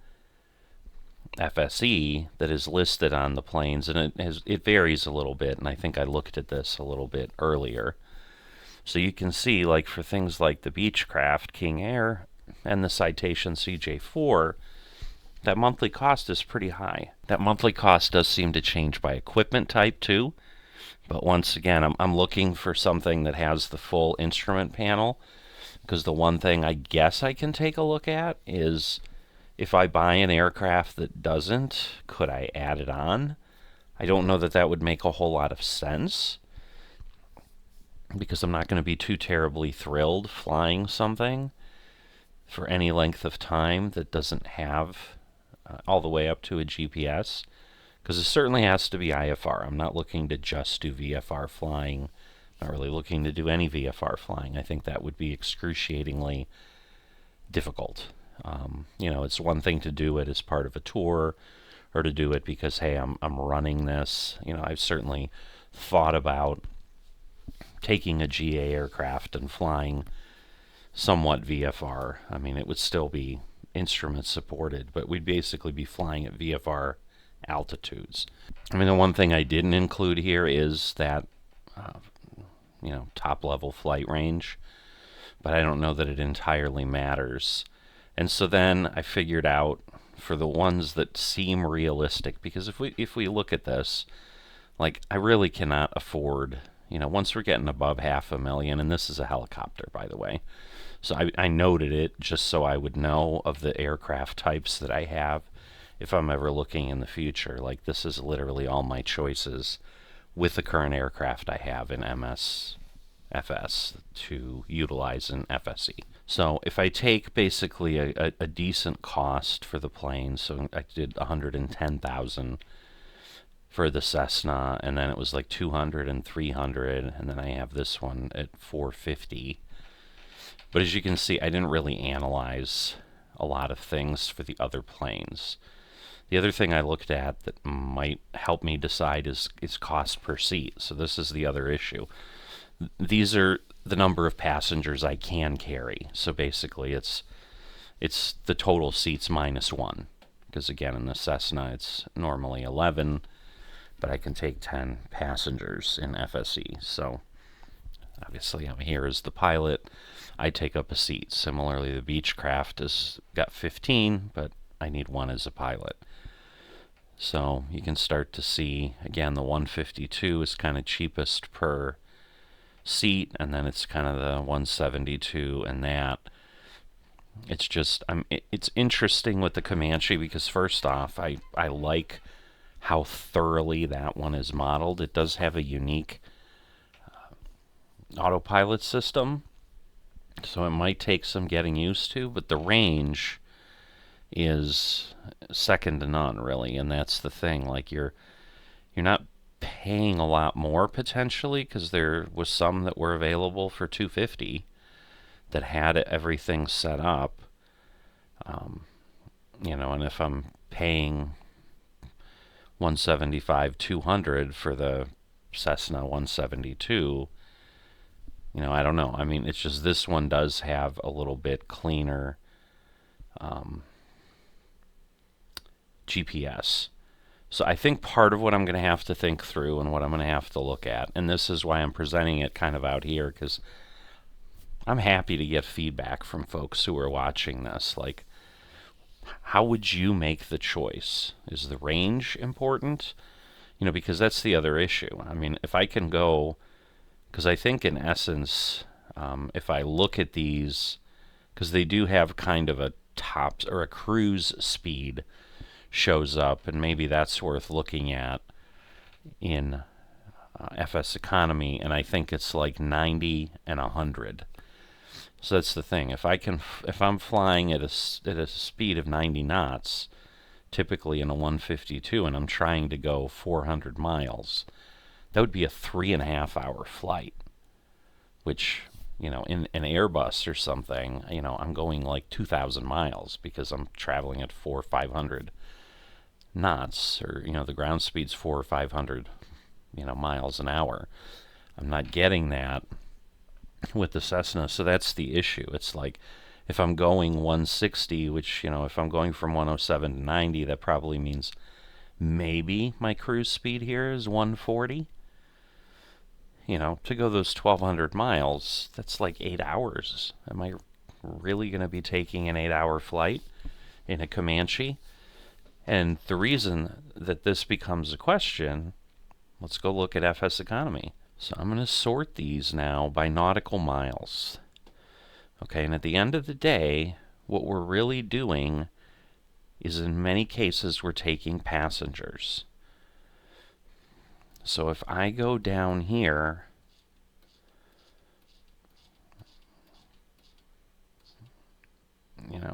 FSE that is listed on the planes, and it varies a little bit, and I think I looked at this a little bit earlier. So you can see, like for things like the Beechcraft King Air and the Citation CJ4, that monthly cost is pretty high. That monthly cost does seem to change by equipment type too, but once again, I'm looking for something that has the full instrument panel, because the one thing I guess I can take a look at is if I buy an aircraft that doesn't, could I add it on? I don't know that that would make a whole lot of sense, because I'm not going to be too terribly thrilled flying something for any length of time that doesn't have all the way up to a GPS, because it certainly has to be IFR. I'm not looking to just do VFR flying. Not really looking to do any VFR flying. I think that would be excruciatingly difficult. It's one thing to do it as part of a tour, or to do it because, hey, I'm running this. I've certainly thought about taking a GA aircraft and flying somewhat VFR. I mean, it would still be instrument supported, but we'd basically be flying at VFR altitudes. I mean, the one thing I didn't include here is that top level flight range, but I don't know that it entirely matters. And so then I figured out for the ones that seem realistic, because if we look at this, like I really cannot afford, once we're getting above 500,000, and this is a helicopter, by the way, so I noted it just so I would know of the aircraft types that I have if I'm ever looking in the future. Like this is literally all my choices with the current aircraft I have in MSFS to utilize in FSE. So if I take basically a decent cost for the plane, so I did 110,000 for the Cessna, and then it was like 200 and 300, and then I have this one at 450. But as you can see, I didn't really analyze a lot of things for the other planes. The other thing I looked at that might help me decide is cost per seat. So this is the other issue. These are the number of passengers I can carry. So basically it's the total seats minus 1. Because again, in the Cessna it's normally 11, but I can take 10 passengers in FSE. So obviously I'm here as the pilot. I take up a seat. Similarly, the Beechcraft has got 15, but I need 1 as a pilot. So you can start to see, again, the 152 is kind of cheapest per seat, and then it's kind of the 172 and that. It's just, it's interesting with the Comanche because first off, I like how thoroughly that one is modeled. It does have a unique autopilot system, so it might take some getting used to, but the range is second to none, really, and that's the thing. Like you're not paying a lot more potentially, because there was some that were available for 250 that had everything set up, and if I'm paying 175, 200 for the Cessna 172, I don't know. I mean, it's just this one does have a little bit cleaner GPS. So I think part of what I'm going to have to think through and what I'm going to have to look at, and this is why I'm presenting it kind of out here, because I'm happy to get feedback from folks who are watching this. Like, how would you make the choice? Is the range important? Because that's the other issue. I mean, if I can go, because I think in essence, if I look at these, because they do have kind of a top or a cruise speed shows up, and maybe that's worth looking at in Fseconomy, and I think it's like 90 and 100. So that's the thing. If I'm flying at a speed of 90 knots, typically in a 152, and I'm trying to go 400 miles, that would be a 3.5 hour flight, which, in an Airbus or something, I'm going like 2,000 miles because I'm traveling at 400 or 500 knots, or, the ground speed's 400 or 500, miles an hour. I'm not getting that with the Cessna, so that's the issue. It's like, if I'm going 160, which, if I'm going from 107 to 90, that probably means maybe my cruise speed here is 140. To go those 1,200 miles, that's like 8 hours. Am I really going to be taking an 8-hour flight in a Comanche? And the reason that this becomes a question, let's go look at Fseconomy. So I'm going to sort these now by nautical miles. Okay, and at the end of the day, what we're really doing is, in many cases, we're taking passengers. So if I go down here,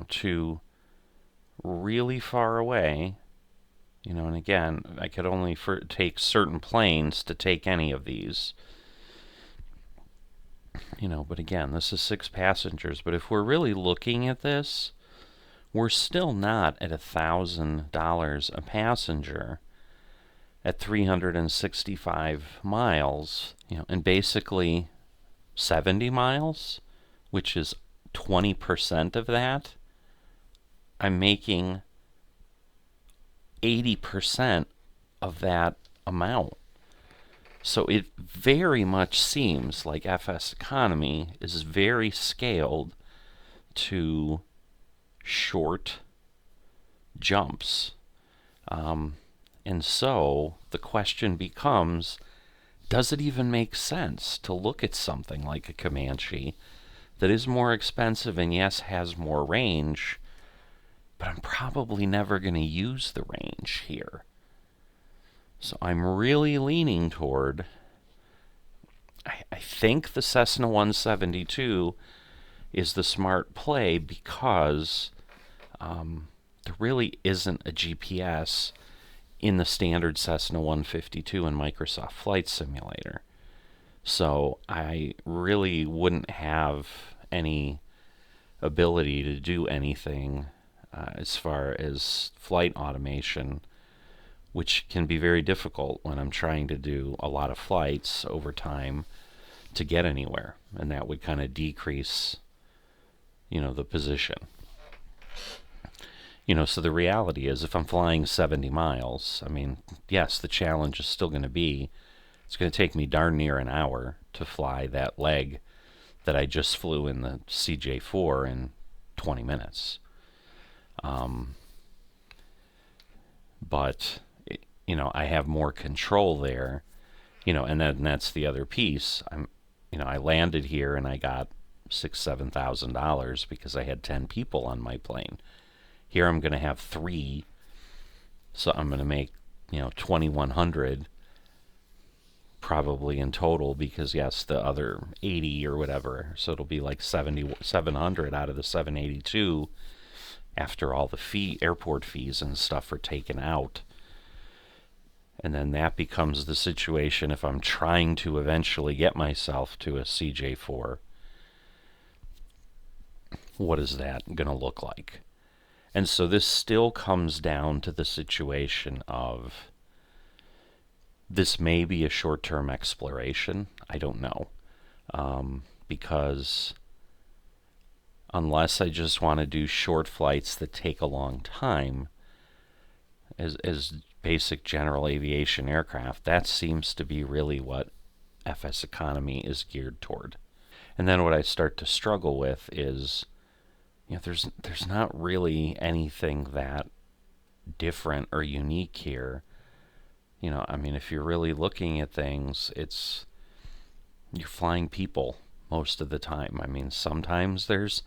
to really far away, and again, I could only take certain planes to take any of these. But again, this is 6 passengers. But if we're really looking at this, we're still not at $1,000 a passenger at 365 miles, and basically 70 miles, which is 20% of that. I'm making 80% of that amount. So it very much seems like Fseconomy is very scaled to short jumps. And so the question becomes, does it even make sense to look at something like a Comanche that is more expensive and, yes, has more range, but I'm probably never going to use the range here? So I'm really leaning toward, I think the Cessna 172 is the smart play, because there really isn't a GPS in the standard Cessna 152 and Microsoft Flight Simulator. So I really wouldn't have any ability to do anything as far as flight automation, which can be very difficult when I'm trying to do a lot of flights over time to get anywhere. And that would kind of decrease, the position. So the reality is, if I'm flying 70 miles, I mean, yes, the challenge is still going to be, it's going to take me darn near an hour to fly that leg that I just flew in the CJ4 in 20 minutes. But, I have more control there, and that's the other piece. I landed here and I got $6,000-$7,000 because I had 10 people on my plane. Here I'm going to have 3, so I'm going to make, 2,100 probably in total, because, yes, the other 80 or whatever, so it'll be like 700 out of the 782 after all the airport fees and stuff are taken out. And then that becomes the situation if I'm trying to eventually get myself to a CJ4. What is that going to look like? And so this still comes down to the situation of, this may be a short-term exploration. I don't know. Because unless I just want to do short flights that take a long time, as basic general aviation aircraft, that seems to be really what Fseconomy is geared toward. And then what I start to struggle with is, there's not really anything that different or unique here. I mean, if you're really looking at things, you're flying people most of the time. I mean, sometimes there's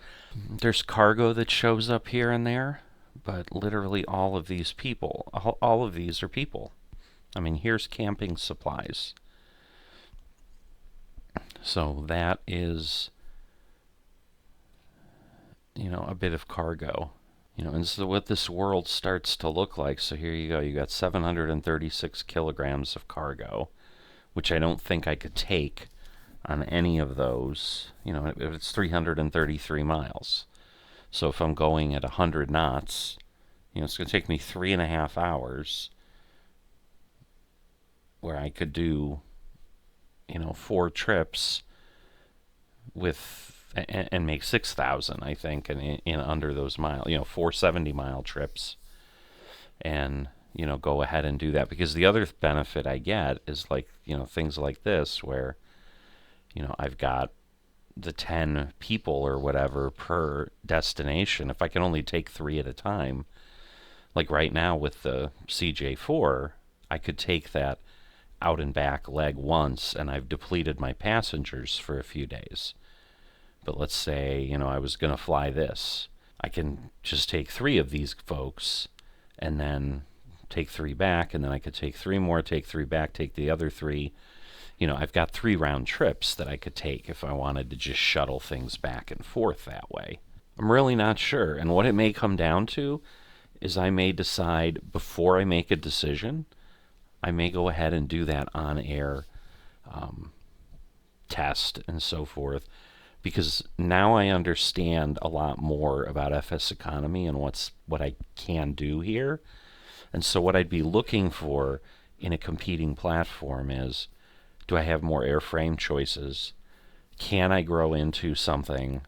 cargo that shows up here and there, but literally all of these people, all of these are people. I mean, here's camping supplies. So that is, a bit of cargo. And so what this world starts to look like, so here you go, you got 736 kilograms of cargo, which I don't think I could take on any of those. It's 333 miles. So if I'm going at 100 knots, it's going to take me 3.5 hours, where I could do, 4 trips with and make 6,000, I think, in under those miles, 470-mile trips, and go ahead and do that. Because the other benefit I get is like, things like this where, I've got the 10 people or whatever per destination. If I can only take 3 at a time, like right now with the CJ4, I could take that out and back leg once, and I've depleted my passengers for a few days. But let's say, I was going to fly this. I can just take 3 of these folks and then take 3 back, and then I could take 3 more, take 3 back, take the other 3. I've got 3 round trips that I could take if I wanted to just shuttle things back and forth that way. I'm really not sure. And what it may come down to is I may decide before I make a decision, I may go ahead and do that on-air test and so forth, because now I understand a lot more about Fseconomy and what I can do here. And so what I'd be looking for in a competing platform is, do I have more airframe choices? Can I grow into something?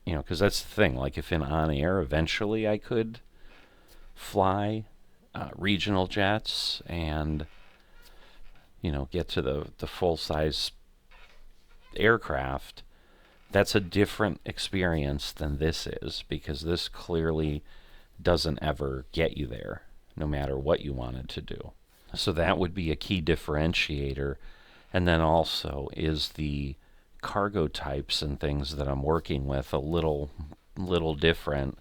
Because that's the thing. Like if in on-air, eventually I could fly regional jets and get to the full-size aircraft. That's a different experience than this is, because this clearly doesn't ever get you there, no matter what you wanted to do. So that would be a key differentiator. And then also is the cargo types and things that I'm working with a little different,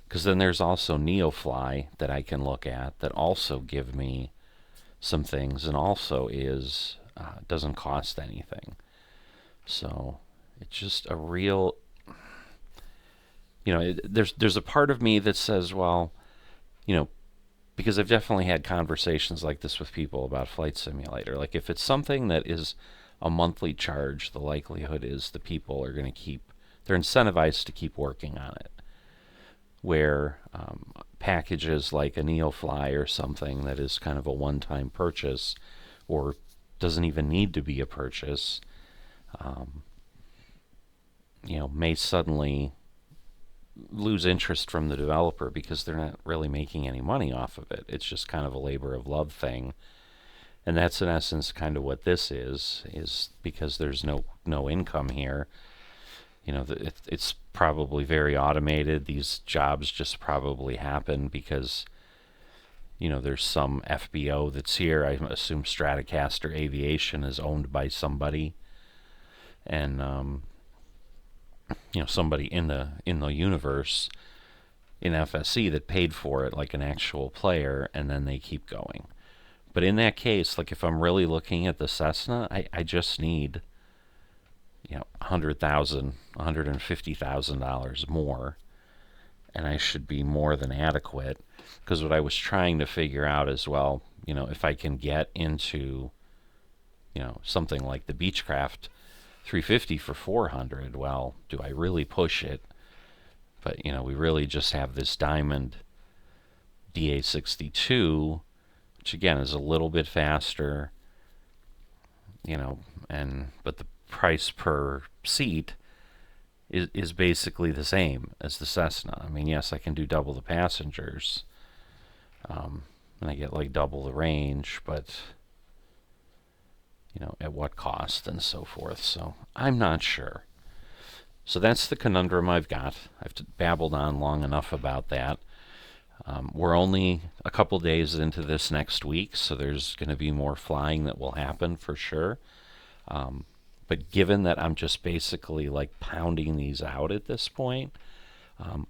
because then there's also NeoFly that I can look at that also give me some things, and also is doesn't cost anything. So it's just a real, there's a part of me that says, well, because I've definitely had conversations like this with people about Flight Simulator. Like if it's something that is a monthly charge, the likelihood is the people are going to they're incentivized to keep working on it. Where packages like a NeoFly or something that is kind of a one-time purchase, or doesn't even need to be a purchase, may suddenly lose interest from the developer because they're not really making any money off of it. It's just kind of a labor of love thing. And that's in essence kind of what this is because there's no income here. It's probably very automated. These jobs just probably happen because, there's some FBO that's here. I assume Stratocaster Aviation is owned by somebody. And, somebody in the universe in FSC that paid for it like an actual player, and then they keep going. But in that case, like if I'm really looking at the Cessna, I just need $100,000, $150,000 more, and I should be more than adequate. Because what I was trying to figure out as well, if I can get into, something like the Beechcraft 350 for 400, well, do I really push it? But we really just have this Diamond DA62, which again is a little bit faster, but the price per seat is basically the same as the Cessna. I mean, yes, I can do double the passengers, and I get like double the range, but at what cost and so forth. So I'm not sure. So that's the conundrum I've got. I've babbled on long enough about that. We're only a couple days into this next week, so there's going to be more flying that will happen for sure. But given that I'm just basically like pounding these out at this point,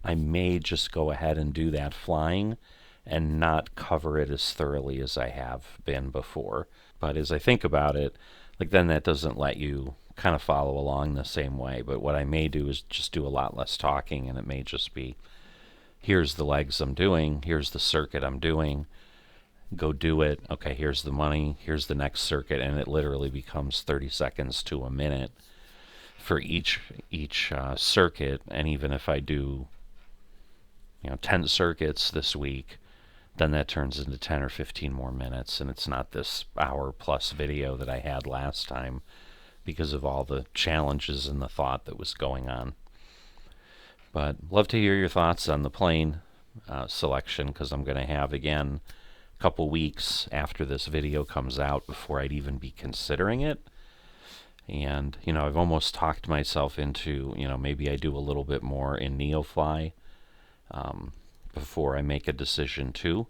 I may just go ahead and do that flying and not cover it as thoroughly as I have been before. But as I think about it, like then that doesn't let you kind of follow along the same way. But what I may do is just do a lot less talking, and it may just be, here's the legs I'm doing, here's the circuit I'm doing, go do it. Okay, here's the money, here's the next circuit, and it literally becomes 30 seconds to a minute for each circuit. And even if I do 10 circuits this week, then that turns into 10 or 15 more minutes, and it's not this hour plus video that I had last time because of all the challenges and the thought that was going on. But love to hear your thoughts on the plane selection, because I'm going to have, again, a couple weeks after this video comes out before I'd even be considering it. And, I've almost talked myself into, maybe I do a little bit more in NeoFly before I make a decision too.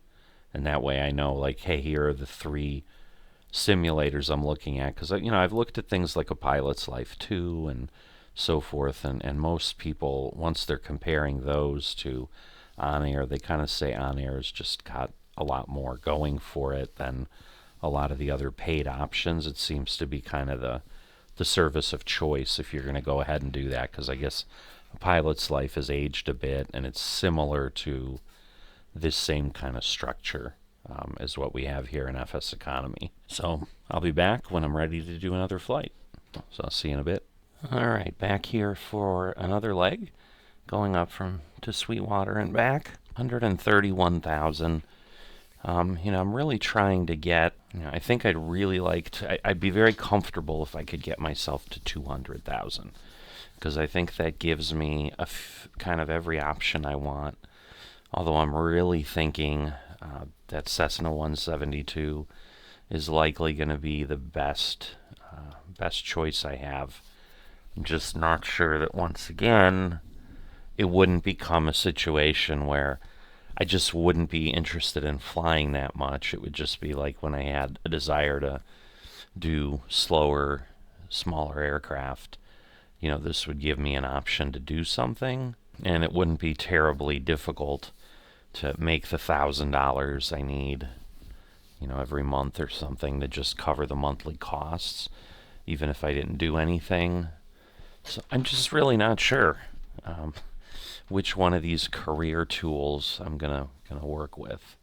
And that way I know, like, hey, here are the 3 simulators I'm looking at. Because, I've looked at things like A Pilot's Life 2 and so forth. And most people, once they're comparing those to On Air, they kind of say On Air's just got a lot more going for it than a lot of the other paid options. It seems to be kind of the service of choice if you're going to go ahead and do that, because I guess A Pilot's Life has aged a bit, and it's similar to this same kind of structure as what we have here in Fseconomy. So I'll be back when I'm ready to do another flight. So I'll see you in a bit. All right, back here for another leg, going up to Sweetwater and back, 131,000. I'm really trying to get, I think I'd really like to, I'd be very comfortable if I could get myself to 200,000, because I think that gives me kind of every option I want. Although I'm really thinking that Cessna 172 is likely going to be the best choice I have. I'm just not sure that, once again, it wouldn't become a situation where I just wouldn't be interested in flying that much. It would just be like when I had a desire to do slower, smaller aircraft. This would give me an option to do something, and it wouldn't be terribly difficult to make the $1,000 I need, every month or something to just cover the monthly costs, even if I didn't do anything. So I'm just really not sure which one of these career tools I'm gonna work with.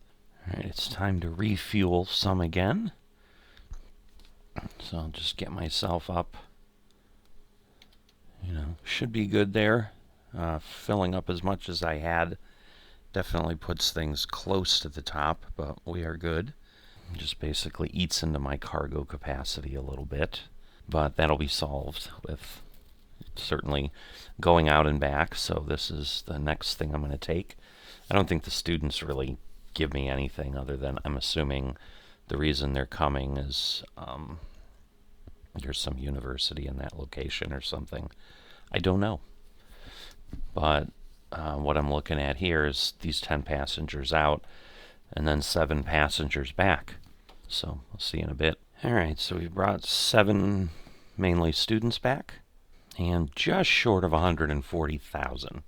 All right, it's time to refuel some again. So I'll just get myself up. Should be good there. Filling up as much as I had definitely puts things close to the top, but we are good. Just basically eats into my cargo capacity a little bit, but that'll be solved with certainly going out and back. So this is the next thing I'm going to take. I don't think the students really give me anything other than, I'm assuming the reason they're coming is there's some university in that location or something. I don't know. But what I'm looking at here is these 10 passengers out and then 7 passengers back. So I'll see you in a bit. All right, so we've brought 7 mainly students back and just short of 140,000.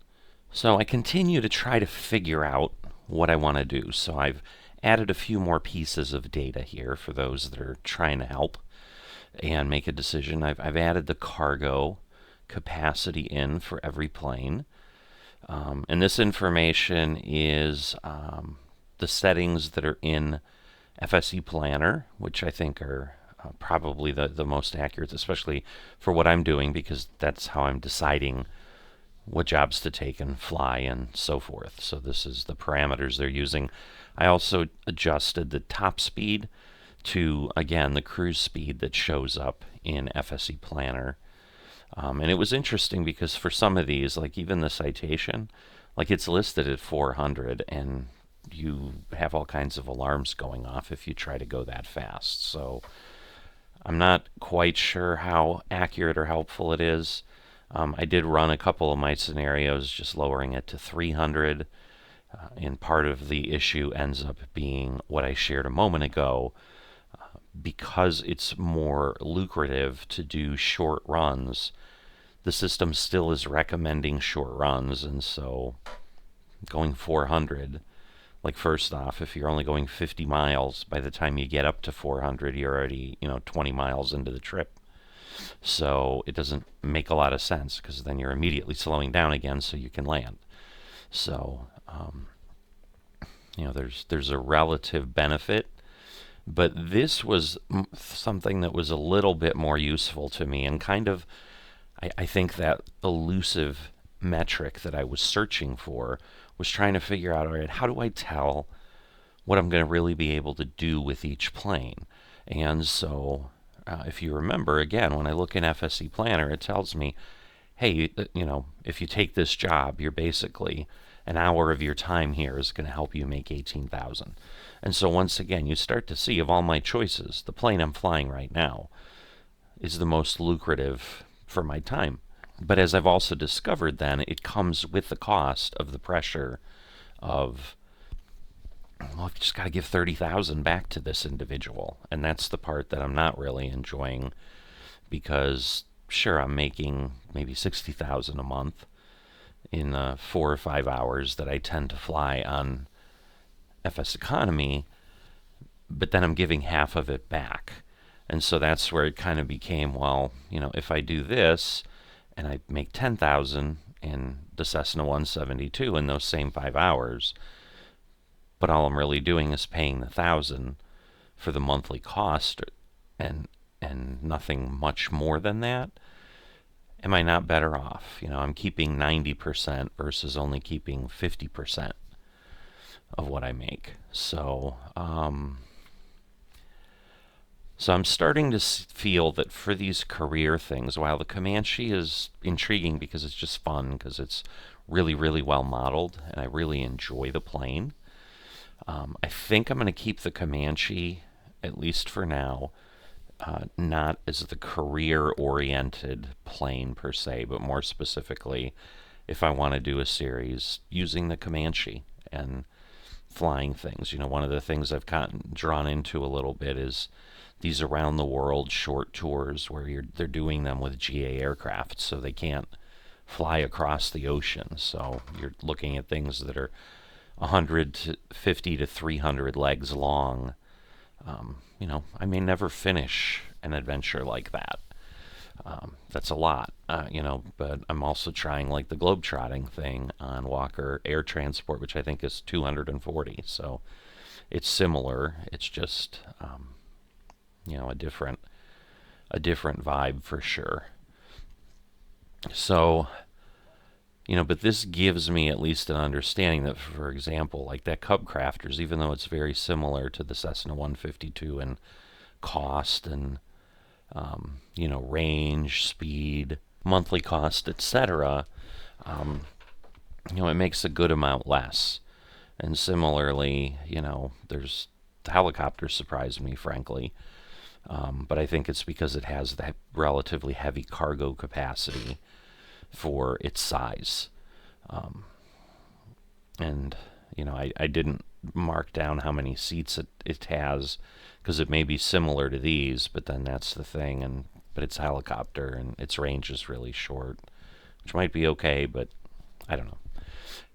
So I continue to try to figure out what I want to do. So I've added a few more pieces of data here for those that are trying to help and make a decision. I've added the cargo capacity in for every plane. And this information is the settings that are in FSE Planner, which I think are probably the most accurate, especially for what I'm doing, because that's how I'm deciding what jobs to take and fly and so forth. So this is the parameters they're using. I also adjusted the top speed to, again, the cruise speed that shows up in FSE Planner. And it was interesting because for some of these, like even the citation, like it's listed at 400, and you have all kinds of alarms going off if you try to go that fast. So I'm not quite sure how accurate or helpful it is. I did run a couple of my scenarios just lowering it to 300. And part of the issue ends up being what I shared a moment ago. Because it's more lucrative to do short runs, the system still is recommending short runs, and so going 400, like, first off, if you're only going 50 miles, by the time you get up to 400, you're already, 20 miles into the trip. So it doesn't make a lot of sense, because then you're immediately slowing down again so you can land. So, there's a relative benefit, but this was something that was a little bit more useful to me, and kind of, I think that elusive metric that I was searching for was trying to figure out, all right, how do I tell what I'm going to really be able to do with each plane? And so, if you remember, again, when I look in FSC Planner, it tells me, hey, if you take this job, you're basically an hour of your time here is going to help you make 18,000. And so once again, you start to see, of all my choices, the plane I'm flying right now is the most lucrative for my time. But as I've also discovered, then it comes with the cost of the pressure of, well, I've just got to give 30,000 back to this individual, and that's the part that I'm not really enjoying, because sure, I'm making maybe 60,000 a month in 4 or 5 hours that I tend to fly on Fseconomy, but then I'm giving half of it back. And so that's where it kind of became, well, if I do this and I make 10,000 in the Cessna 172 in those same 5 hours, but all I'm really doing is paying the 1,000 for the monthly cost, and nothing much more than that, am I not better off? I'm keeping 90% versus only keeping 50% of what I make. So, so I'm starting to feel that for these career things, while the Comanche is intriguing because it's just fun, because it's really, really well modeled, and I really enjoy the plane, I think I'm going to keep the Comanche, at least for now, not as the career-oriented plane per se, but more specifically, if I want to do a series using the Comanche and flying things. One of the things I've gotten drawn into a little bit is these around the world short tours where they're doing them with GA aircraft, so they can't fly across the ocean. So you're looking at things that are 150 to 300 legs long. I may never finish an adventure like that. That's a lot, but I'm also trying, like, the globetrotting thing on Walker Air Transport, which I think is 240. So it's similar. It's just, a different vibe for sure. So, but this gives me at least an understanding that, for example, like that Cub Crafters, even though it's very similar to the Cessna 152 in cost and, range, speed, monthly cost, etc., it makes a good amount less. And similarly, there's the helicopters surprised me, frankly. But I think it's because it has that relatively heavy cargo capacity for its size. And, I didn't mark down how many seats it has, because it may be similar to these, but then that's the thing. But it's a helicopter, and its range is really short, which might be okay, but I don't know.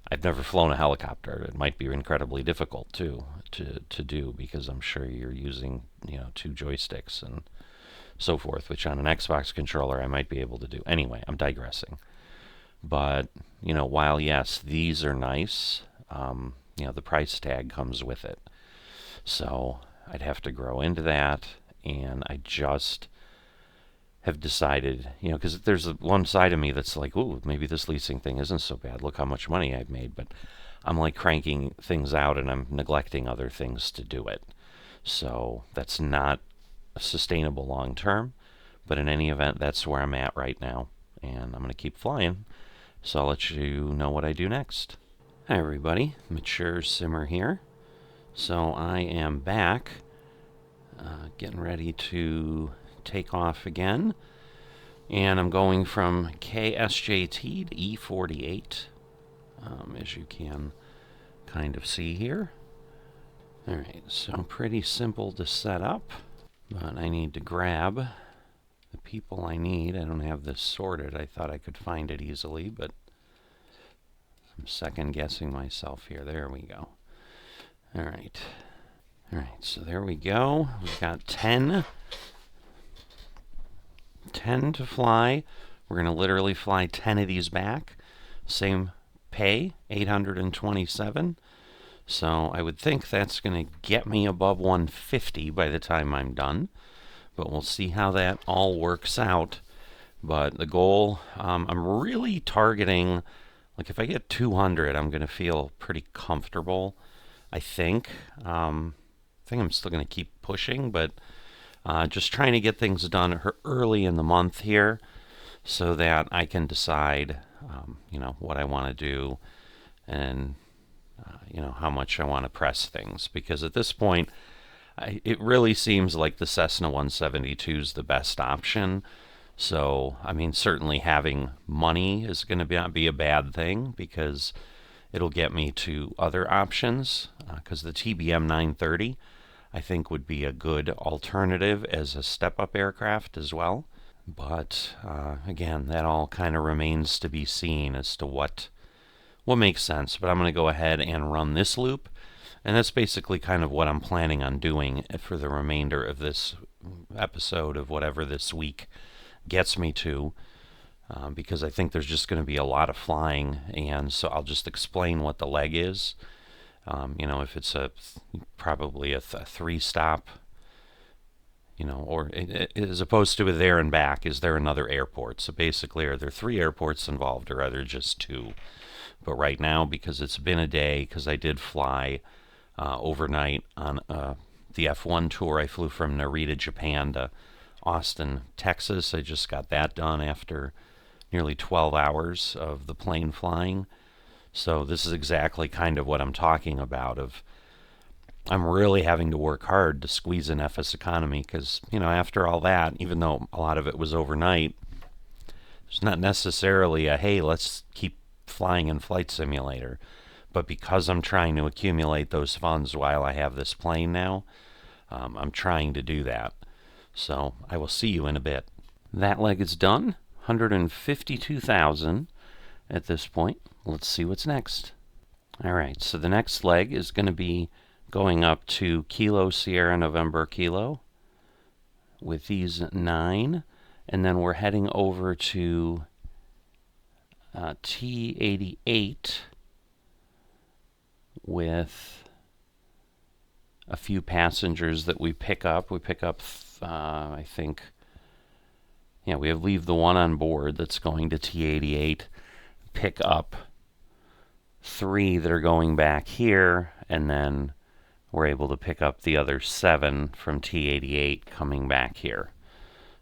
I've never flown a helicopter. It might be incredibly difficult too to do, because I'm sure you're using 2 joysticks and so forth, which on an Xbox controller I might be able to do. Anyway, I'm digressing. But while yes, these are nice, the price tag comes with it. So I'd have to grow into that, and I just have decided, because there's one side of me that's like, ooh, maybe this leasing thing isn't so bad. Look how much money I've made. But I'm like cranking things out, and I'm neglecting other things to do it. So that's not sustainable long term. But in any event, that's where I'm at right now. And I'm going to keep flying. So I'll let you know what I do next. Hi, everybody. Mature Simmer here. So I am back, getting ready to take off again, and I'm going from KSJT to E48, as you can kind of see here. Alright, so pretty simple to set up, but I need to grab the people I need. I don't have this sorted. I thought I could find it easily, but I'm second guessing myself here. There we go. Alright. Alright, so there we go. We've got 10 to fly. We're going to literally fly 10 of these back. Same pay, 827. So I would think that's going to get me above 150 by the time I'm done. But we'll see how that all works out. But the goal, I'm really targeting, like if I get 200, I'm going to feel pretty comfortable, I think. I'm still going to keep pushing, but just trying to get things done early in the month here so that I can decide, what I want to do and, how much I want to press things. Because at this point, it really seems like the Cessna 172 is the best option. So, certainly having money is going to be a bad thing because it'll get me to other options. Because the TBM 930, I think, would be a good alternative as a step-up aircraft as well. But, again, that all kind of remains to be seen as to what makes sense. But I'm going to go ahead and run this loop. And that's basically kind of what I'm planning on doing for the remainder of this episode of whatever this week gets me to, because I think there's just going to be a lot of flying, and so I'll just explain what the leg is. If it's probably a 3-stop, or as opposed to a there and back, is there another airport? So basically, are there 3 airports involved, or are there just 2? But right now, because it's been a day, because I did fly overnight on the F1 tour, I flew from Narita, Japan to Austin, Texas. I just got that done after nearly 12 hours of the plane flying. So this is exactly kind of what I'm talking about. I'm really having to work hard to squeeze in Fseconomy because, after all that, even though a lot of it was overnight, it's not necessarily a, hey, let's keep flying in Flight Simulator. But because I'm trying to accumulate those funds while I have this plane now, I'm trying to do that. So I will see you in a bit. That leg is done. 152,000 at this point. Let's see what's next. All right, so the next leg is going to be going up to Kilo Sierra November Kilo with these 9. And then we're heading over to T88 with a few passengers that we pick up. We pick up, I think, we leave the one on board that's going to T88, pick up 3 that are going back here, and then we're able to pick up the other 7 from T88 coming back here.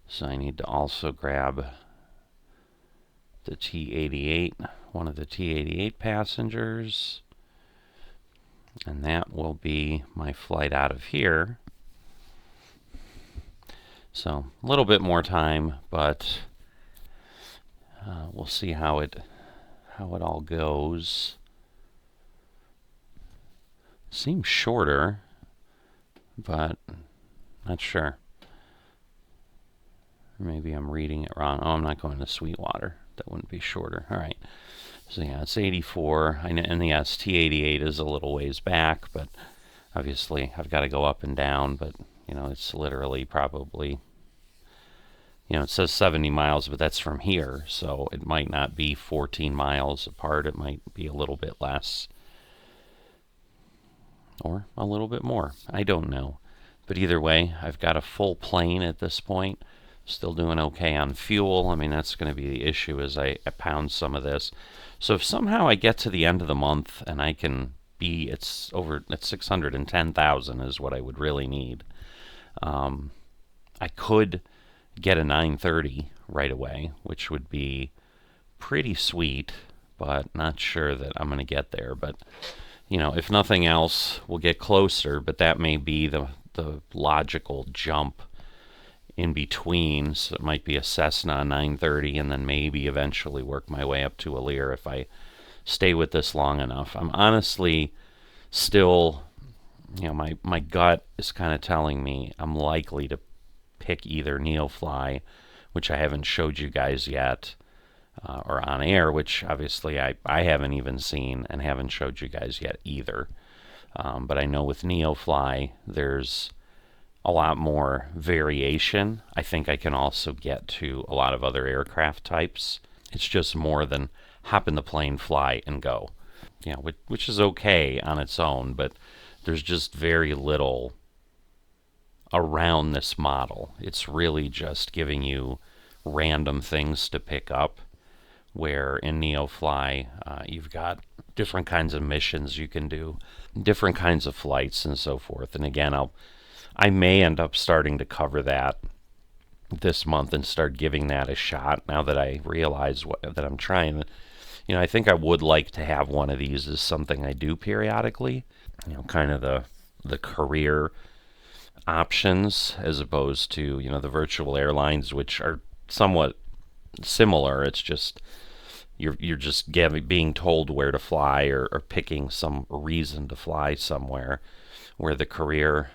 So I need to also grab the T88, one of the T88 passengers. And that will be my flight out of here. So a little bit more time, but we'll see how it all goes. Seems shorter, but not sure. Maybe I'm reading it wrong. Oh, I'm not going to Sweetwater. That wouldn't be shorter. All right. So yeah, it's 84, and yes, T88 is a little ways back, but obviously I've got to go up and down, but, it's literally probably, it says 70 miles, but that's from here, so it might not be 14 miles apart. It might be a little bit less, or a little bit more. I don't know. But either way, I've got a full plane at this point. Still doing okay on fuel. That's going to be the issue as I pound some of this. So if somehow I get to the end of the month and I can it's over at 610,000 is what I would really need. I could get a 930 right away, which would be pretty sweet, but not sure that I'm going to get there. But, if nothing else, we'll get closer, but that may be the logical jump in between. So it might be a Cessna 930 and then maybe eventually work my way up to a Lear if I stay with this long enough. I'm honestly still, my gut is kind of telling me I'm likely to pick either Neofly, which I haven't showed you guys yet, or on air, which obviously I haven't even seen and haven't showed you guys yet either. But I know with Neofly, there's a lot more variation. I think I can also get to a lot of other aircraft types. It's just more than hop in the plane, fly, and go. Which is okay on its own, but there's just very little around this model. It's really just giving you random things to pick up, where in Neofly, you've got different kinds of missions you can do, different kinds of flights, and so forth. And again, I may end up starting to cover that this month and start giving that a shot now that I realize that I'm trying. I think I would like to have one of these as something I do periodically, kind of the career options, as opposed to, the virtual airlines, which are somewhat similar. It's just you're just being told where to fly, or picking some reason to fly somewhere, where the career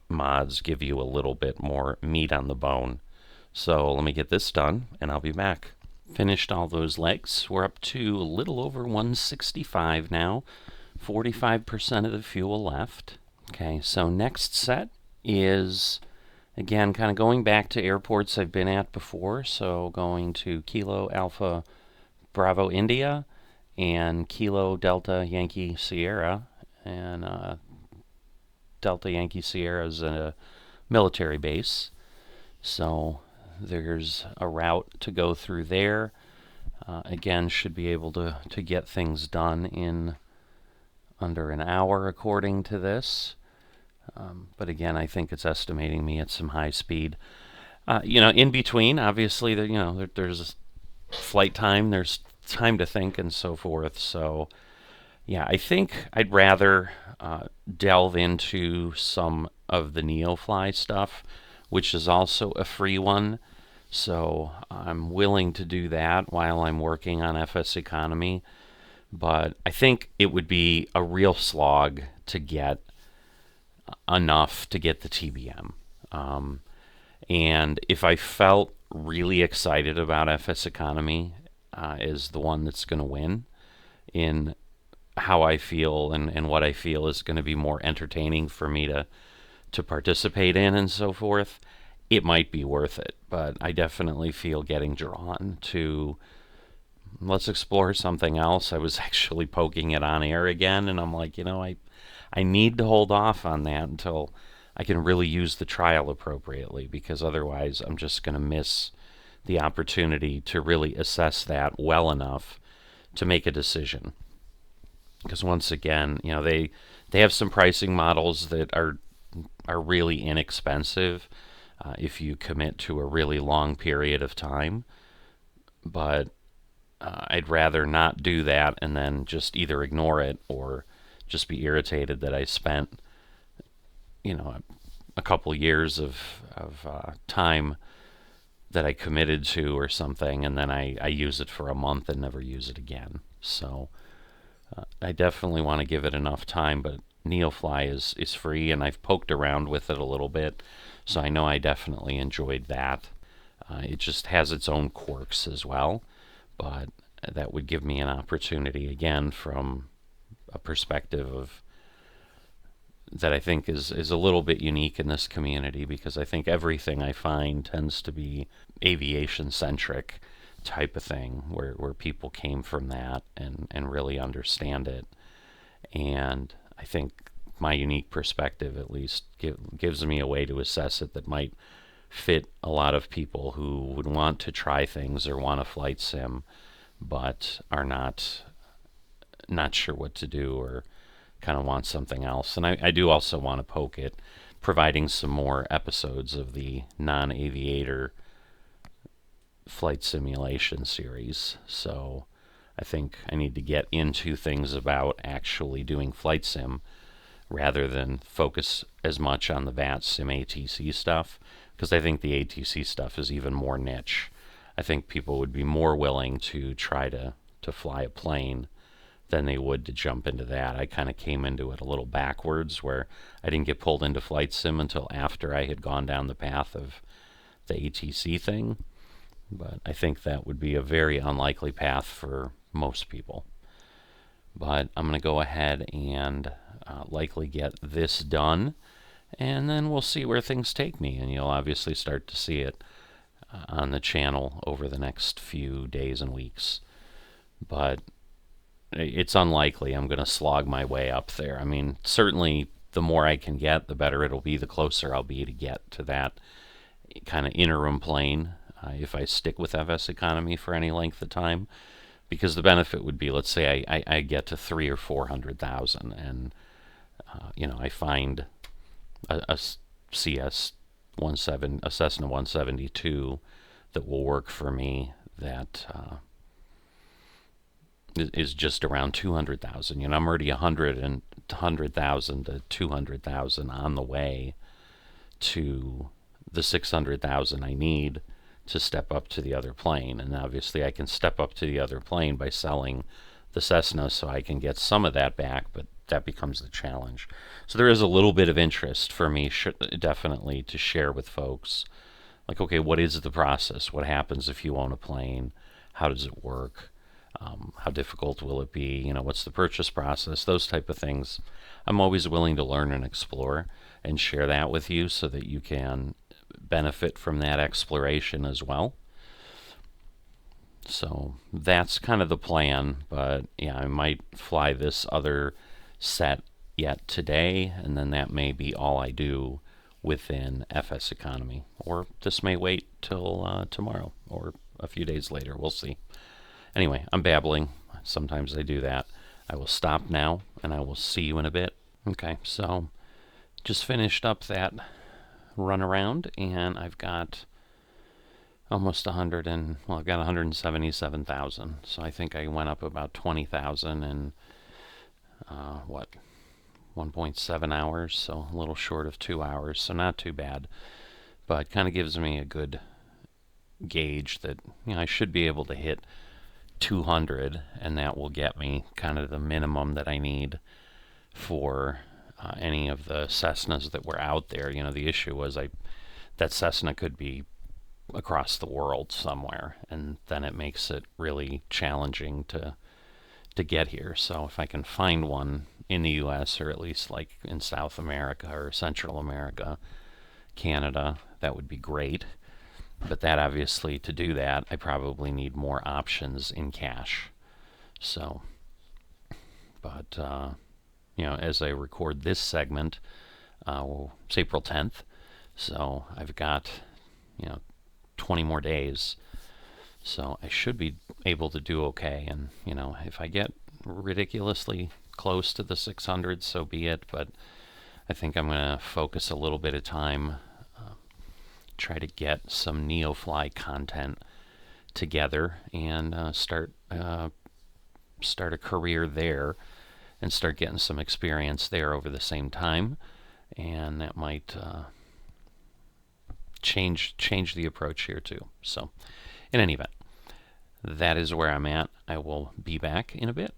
mods give you a little bit more meat on the bone. So let me get this done and I'll be back. Finished all those legs. We're up to a little over 165 now. 45% of the fuel left. Okay, so next set is, again, kind of going back to airports I've been at before. So going to Kilo Alpha Bravo India and Kilo Delta Yankee Sierra. And Delta Yankee Sierra is a military base. So there's a route to go through there. Again, should be able to get things done in under an hour according to this. But again, I think it's estimating me at some high speed. In between, obviously, there's flight time, there's time to think, and so forth. So, yeah, I think I'd rather delve into some of the Neofly stuff, which is also a free one. So I'm willing to do that while I'm working on Fseconomy. But I think it would be a real slog to get enough to get the TBM. And if I felt really excited about Fseconomy is the one that's going to win in how I feel and what I feel is going to be more entertaining for me to participate in and so forth, it might be worth it. But I definitely feel getting drawn to, let's explore something else. I was actually poking it on air again, and I'm like, I need to hold off on that until I can really use the trial appropriately, because otherwise I'm just going to miss the opportunity to really assess that well enough to make a decision. Because once again, they have some pricing models that are really inexpensive if you commit to a really long period of time. But I'd rather not do that and then just either ignore it or just be irritated that I spent, a couple years of time that I committed to or something, and then I use it for a month and never use it again. So I definitely want to give it enough time, but Neofly is free, and I've poked around with it a little bit, so I know I definitely enjoyed that. It just has its own quirks as well, but that would give me an opportunity, again, from a perspective of that I think is a little bit unique in this community, because I think everything I find tends to be aviation-centric type of thing, where people came from that and really understand it. And I think my unique perspective, at least, gives me a way to assess it that might fit a lot of people who would want to try things or want a flight sim, but are not sure what to do, or kind of want something else. And I do also want to poke at providing some more episodes of the non-aviator flight simulation series. So I think I need to get into things about actually doing flight sim rather than focus as much on the VAT sim ATC stuff, because I think the ATC stuff is even more niche. I think people would be more willing to try to fly a plane than they would to jump into that. I kind of came into it a little backwards, where I didn't get pulled into Flight Sim until after I had gone down the path of the ATC thing. But I think that would be a very unlikely path for most people. But I'm going to go ahead and likely get this done, and then we'll see where things take me. And you'll obviously start to see it on the channel over the next few days and weeks. But it's unlikely I'm going to slog my way up there. I mean, certainly the more I can get, the better it'll be, the closer I'll be to get to that kind of interim plane if I stick with Fseconomy for any length of time. Because the benefit would be, let's say I get to 300,000 or 400,000, and I find a CS 17, a Cessna 172 that will work for me, that is just around 200,000. I'm already 100,000 to 200,000 on the way to the 600,000 I need to step up to the other plane. And obviously I can step up to the other plane by selling the Cessna, so I can get some of that back, but that becomes the challenge. So there is a little bit of interest for me, definitely, to share with folks. Like, okay, what is the process? What happens if you own a plane? How does it work? How difficult will it be? What's the purchase process? Those type of things. I'm always willing to learn and explore and share that with you, so that you can benefit from that exploration as well. So that's kind of the plan. But yeah, I might fly this other set yet today, and then that may be all I do within Fseconomy. Or this may wait till tomorrow or a few days later. We'll see. Anyway, I'm babbling. Sometimes I do that. I will stop now, and I will see you in a bit. Okay, so just finished up that run around, and I've got almost I've got 177,000. So I think I went up about 20,000 in 1.7 hours, so a little short of 2 hours, so not too bad. But kind of gives me a good gauge that I should be able to hit 200, and that will get me kind of the minimum that I need for any of the Cessnas that were out there. The issue was that Cessna could be across the world somewhere, and then it makes it really challenging to get here. So if I can find one in the US, or at least like in South America or Central America, Canada, that would be great. But that, obviously, to do that, I probably need more options in cash. So, but as I record this segment, it's April 10th, so I've got 20 more days, so I should be able to do okay. And if I get ridiculously close to the 600, so be it. But I think I'm going to focus a little bit of time, try to get some NeoFly content together, and start a career there, and start getting some experience there over the same time. And that might change the approach here too. So in any event, that is where I'm at. I will be back in a bit.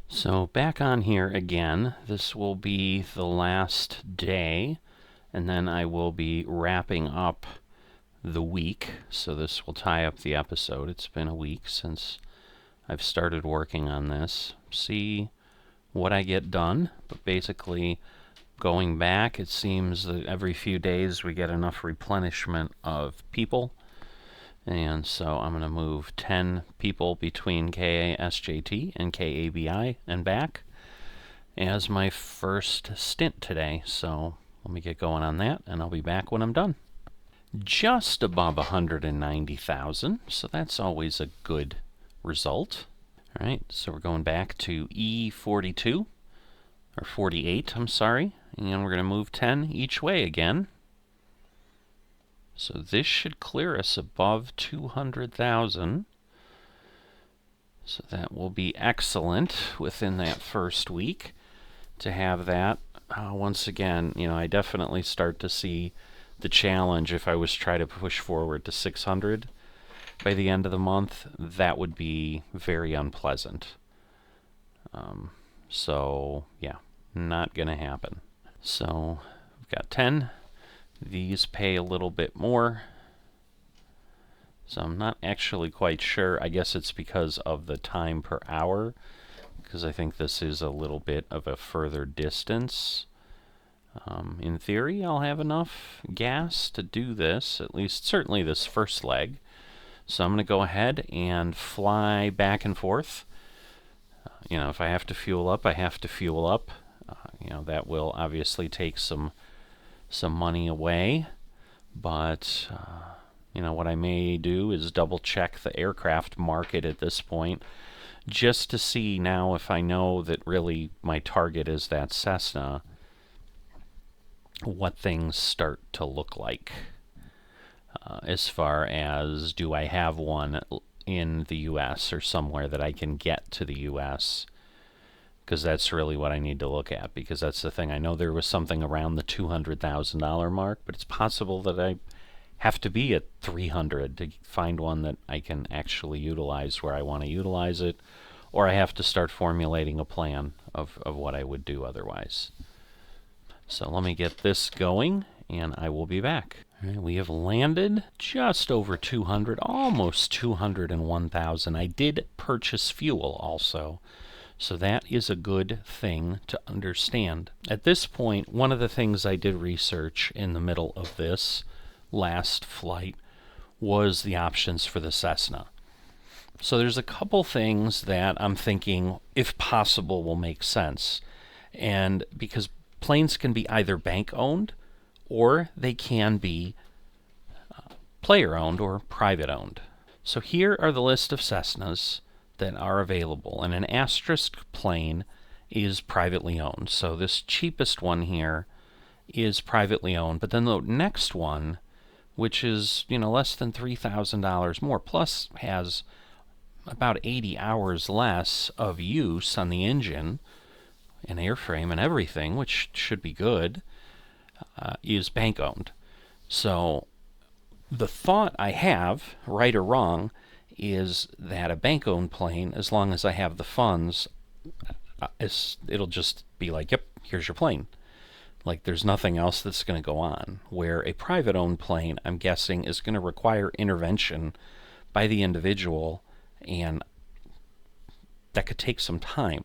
So back on here again. This will be the last day, and then I will be wrapping up the week. So this will tie up the episode. It's been a week since I've started working on this. See what I get done. But basically, going back, it seems that every few days we get enough replenishment of people. And so I'm going to move 10 people between KSJT and KABI and back as my first stint today. So let me get going on that, and I'll be back when I'm done. Just above 190,000, so that's always a good result. All right, so we're going back to E42, or 48, I'm sorry, and we're going to move 10 each way again. So this should clear us above 200,000. So that will be excellent within that first week to have that. Once again, I definitely start to see the challenge. If I was trying to push forward to 600 by the end of the month, that would be very unpleasant. So, yeah, not going to happen. So, we've got 10. These pay a little bit more. So I'm not actually quite sure. I guess it's because of the time per hour, because I think this is a little bit of a further distance. In theory, I'll have enough gas to do this, at least certainly this first leg. So I'm going to go ahead and fly back and forth. If I have to fuel up, I have to fuel up. That will obviously take some money away, but what I may do is double check the aircraft market at this point, just to see now if I know that really my target is that Cessna, what things start to look like. As far as, do I have one in the U.S. or somewhere that I can get to the U.S.? Because that's really what I need to look at, because that's the thing. I know there was something around the $200,000 mark, but it's possible that I have to be at 300 to find one that I can actually utilize where I want to utilize it, or I have to start formulating a plan of what I would do otherwise. So let me get this going, and I will be back. All right, we have landed just over 200, almost 201,000. I did purchase fuel also, so that is a good thing to understand. At this point, one of the things I did research in the middle of this last flight was the options for the Cessna. So there's a couple things that I'm thinking, if possible, will make sense. And because planes can be either bank-owned or they can be player-owned or private-owned. So here are the list of Cessnas that are available, and an asterisk plane is privately owned. So this cheapest one here is privately owned, but then the next one, which is less than $3,000 more, plus has about 80 hours less of use on the engine and airframe and everything, which should be good, is bank owned. So the thought I have, right or wrong, is that a bank-owned plane, as long as I have the funds, it'll just be like, yep, here's your plane. Like, there's nothing else that's going to go on. Where a private-owned plane, I'm guessing, is going to require intervention by the individual, and that could take some time.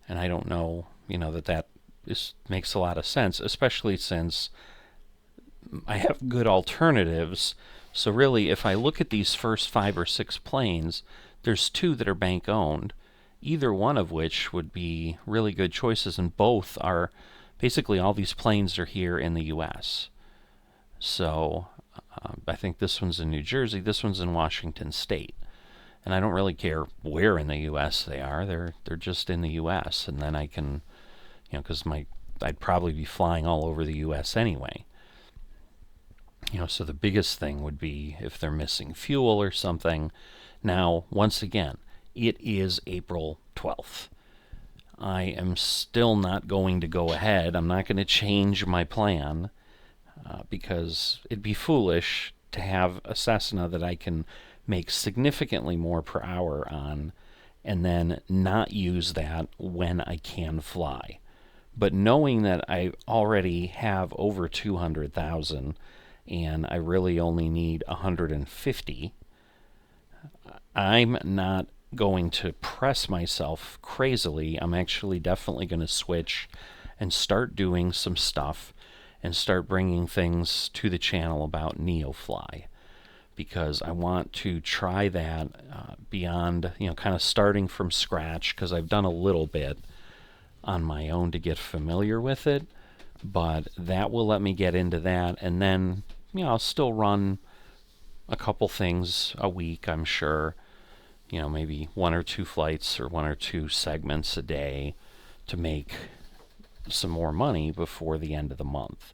And I don't know, that makes a lot of sense, especially since I have good alternatives. So really, if I look at these first 5 or 6 planes, there's 2 that are bank-owned, either one of which would be really good choices, and both are, basically all these planes are here in the U.S. So I think this one's in New Jersey, this one's in Washington State. And I don't really care where in the U.S. they are, they're just in the U.S. And then I can, because I'd probably be flying all over the U.S. anyway. So the biggest thing would be if they're missing fuel or something. Now, once again, it is April 12th. I am still not going to go ahead. I'm not going to change my plan because it'd be foolish to have a Cessna that I can make significantly more per hour on and then not use that when I can fly. But knowing that I already have over 200,000 and I really only need 150, I'm not going to press myself crazily. I'm actually definitely going to switch and start doing some stuff and start bringing things to the channel about NeoFly, because I want to try that beyond, kind of starting from scratch, because I've done a little bit on my own to get familiar with it, but that will let me get into that, and then I'll still run a couple things a week, I'm sure, maybe 1 or 2 flights or 1 or 2 segments a day to make some more money before the end of the month.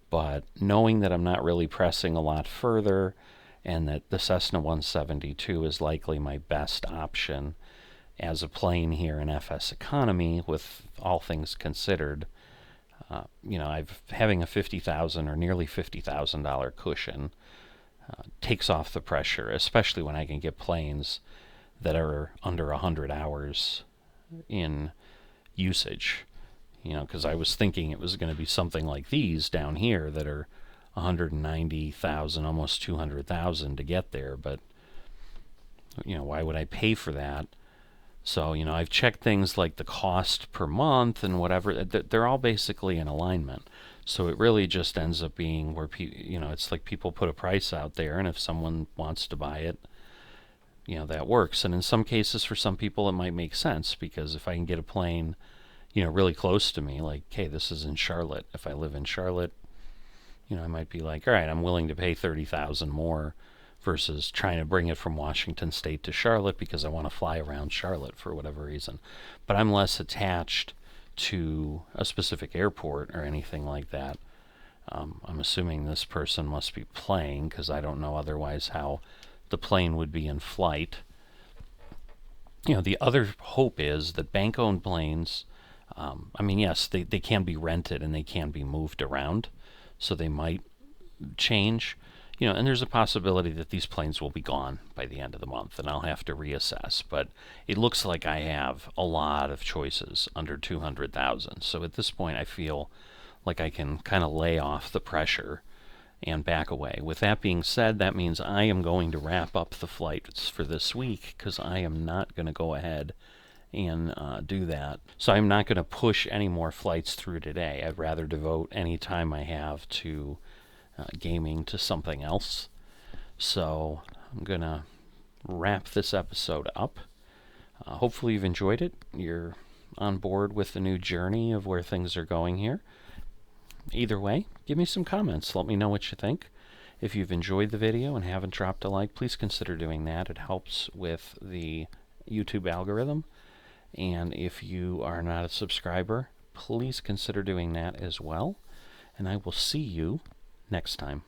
But knowing that I'm not really pressing a lot further, and that the Cessna 172 is likely my best option as a plane here in Fseconomy, with all things considered, having a $50,000 or nearly $50,000 cushion takes off the pressure, especially when I can get planes that are under 100 hours in usage. Because I was thinking it was going to be something like these down here that are 190,000, almost 200,000 to get there. But why would I pay for that? So I've checked things like the cost per month and whatever. They're all basically in alignment. So it really just ends up being where it's like people put a price out there, and if someone wants to buy it, that works. And in some cases, for some people, it might make sense, because if I can get a plane really close to me, like, hey, this is in Charlotte. If I live in Charlotte, I might be like, all right, I'm willing to pay 30,000 more versus trying to bring it from Washington State to Charlotte because I want to fly around Charlotte for whatever reason. But I'm less attached to a specific airport or anything like that. I'm assuming this person must be playing, because I don't know otherwise how the plane would be in flight. The other hope is that bank-owned planes, yes, they can be rented and they can be moved around, so they might change. And there's a possibility that these planes will be gone by the end of the month, and I'll have to reassess. But it looks like I have a lot of choices under 200,000. So at this point, I feel like I can kind of lay off the pressure and back away. With that being said, that means I am going to wrap up the flights for this week, because I am not going to go ahead and do that. So I'm not going to push any more flights through today. I'd rather devote any time I have to gaming to something else. So I'm going to wrap this episode up. Hopefully you've enjoyed it. You're on board with the new journey of where things are going here. Either way, give me some comments. Let me know what you think. If you've enjoyed the video and haven't dropped a like, please consider doing that. It helps with the YouTube algorithm. And if you are not a subscriber, please consider doing that as well. And I will see you next time.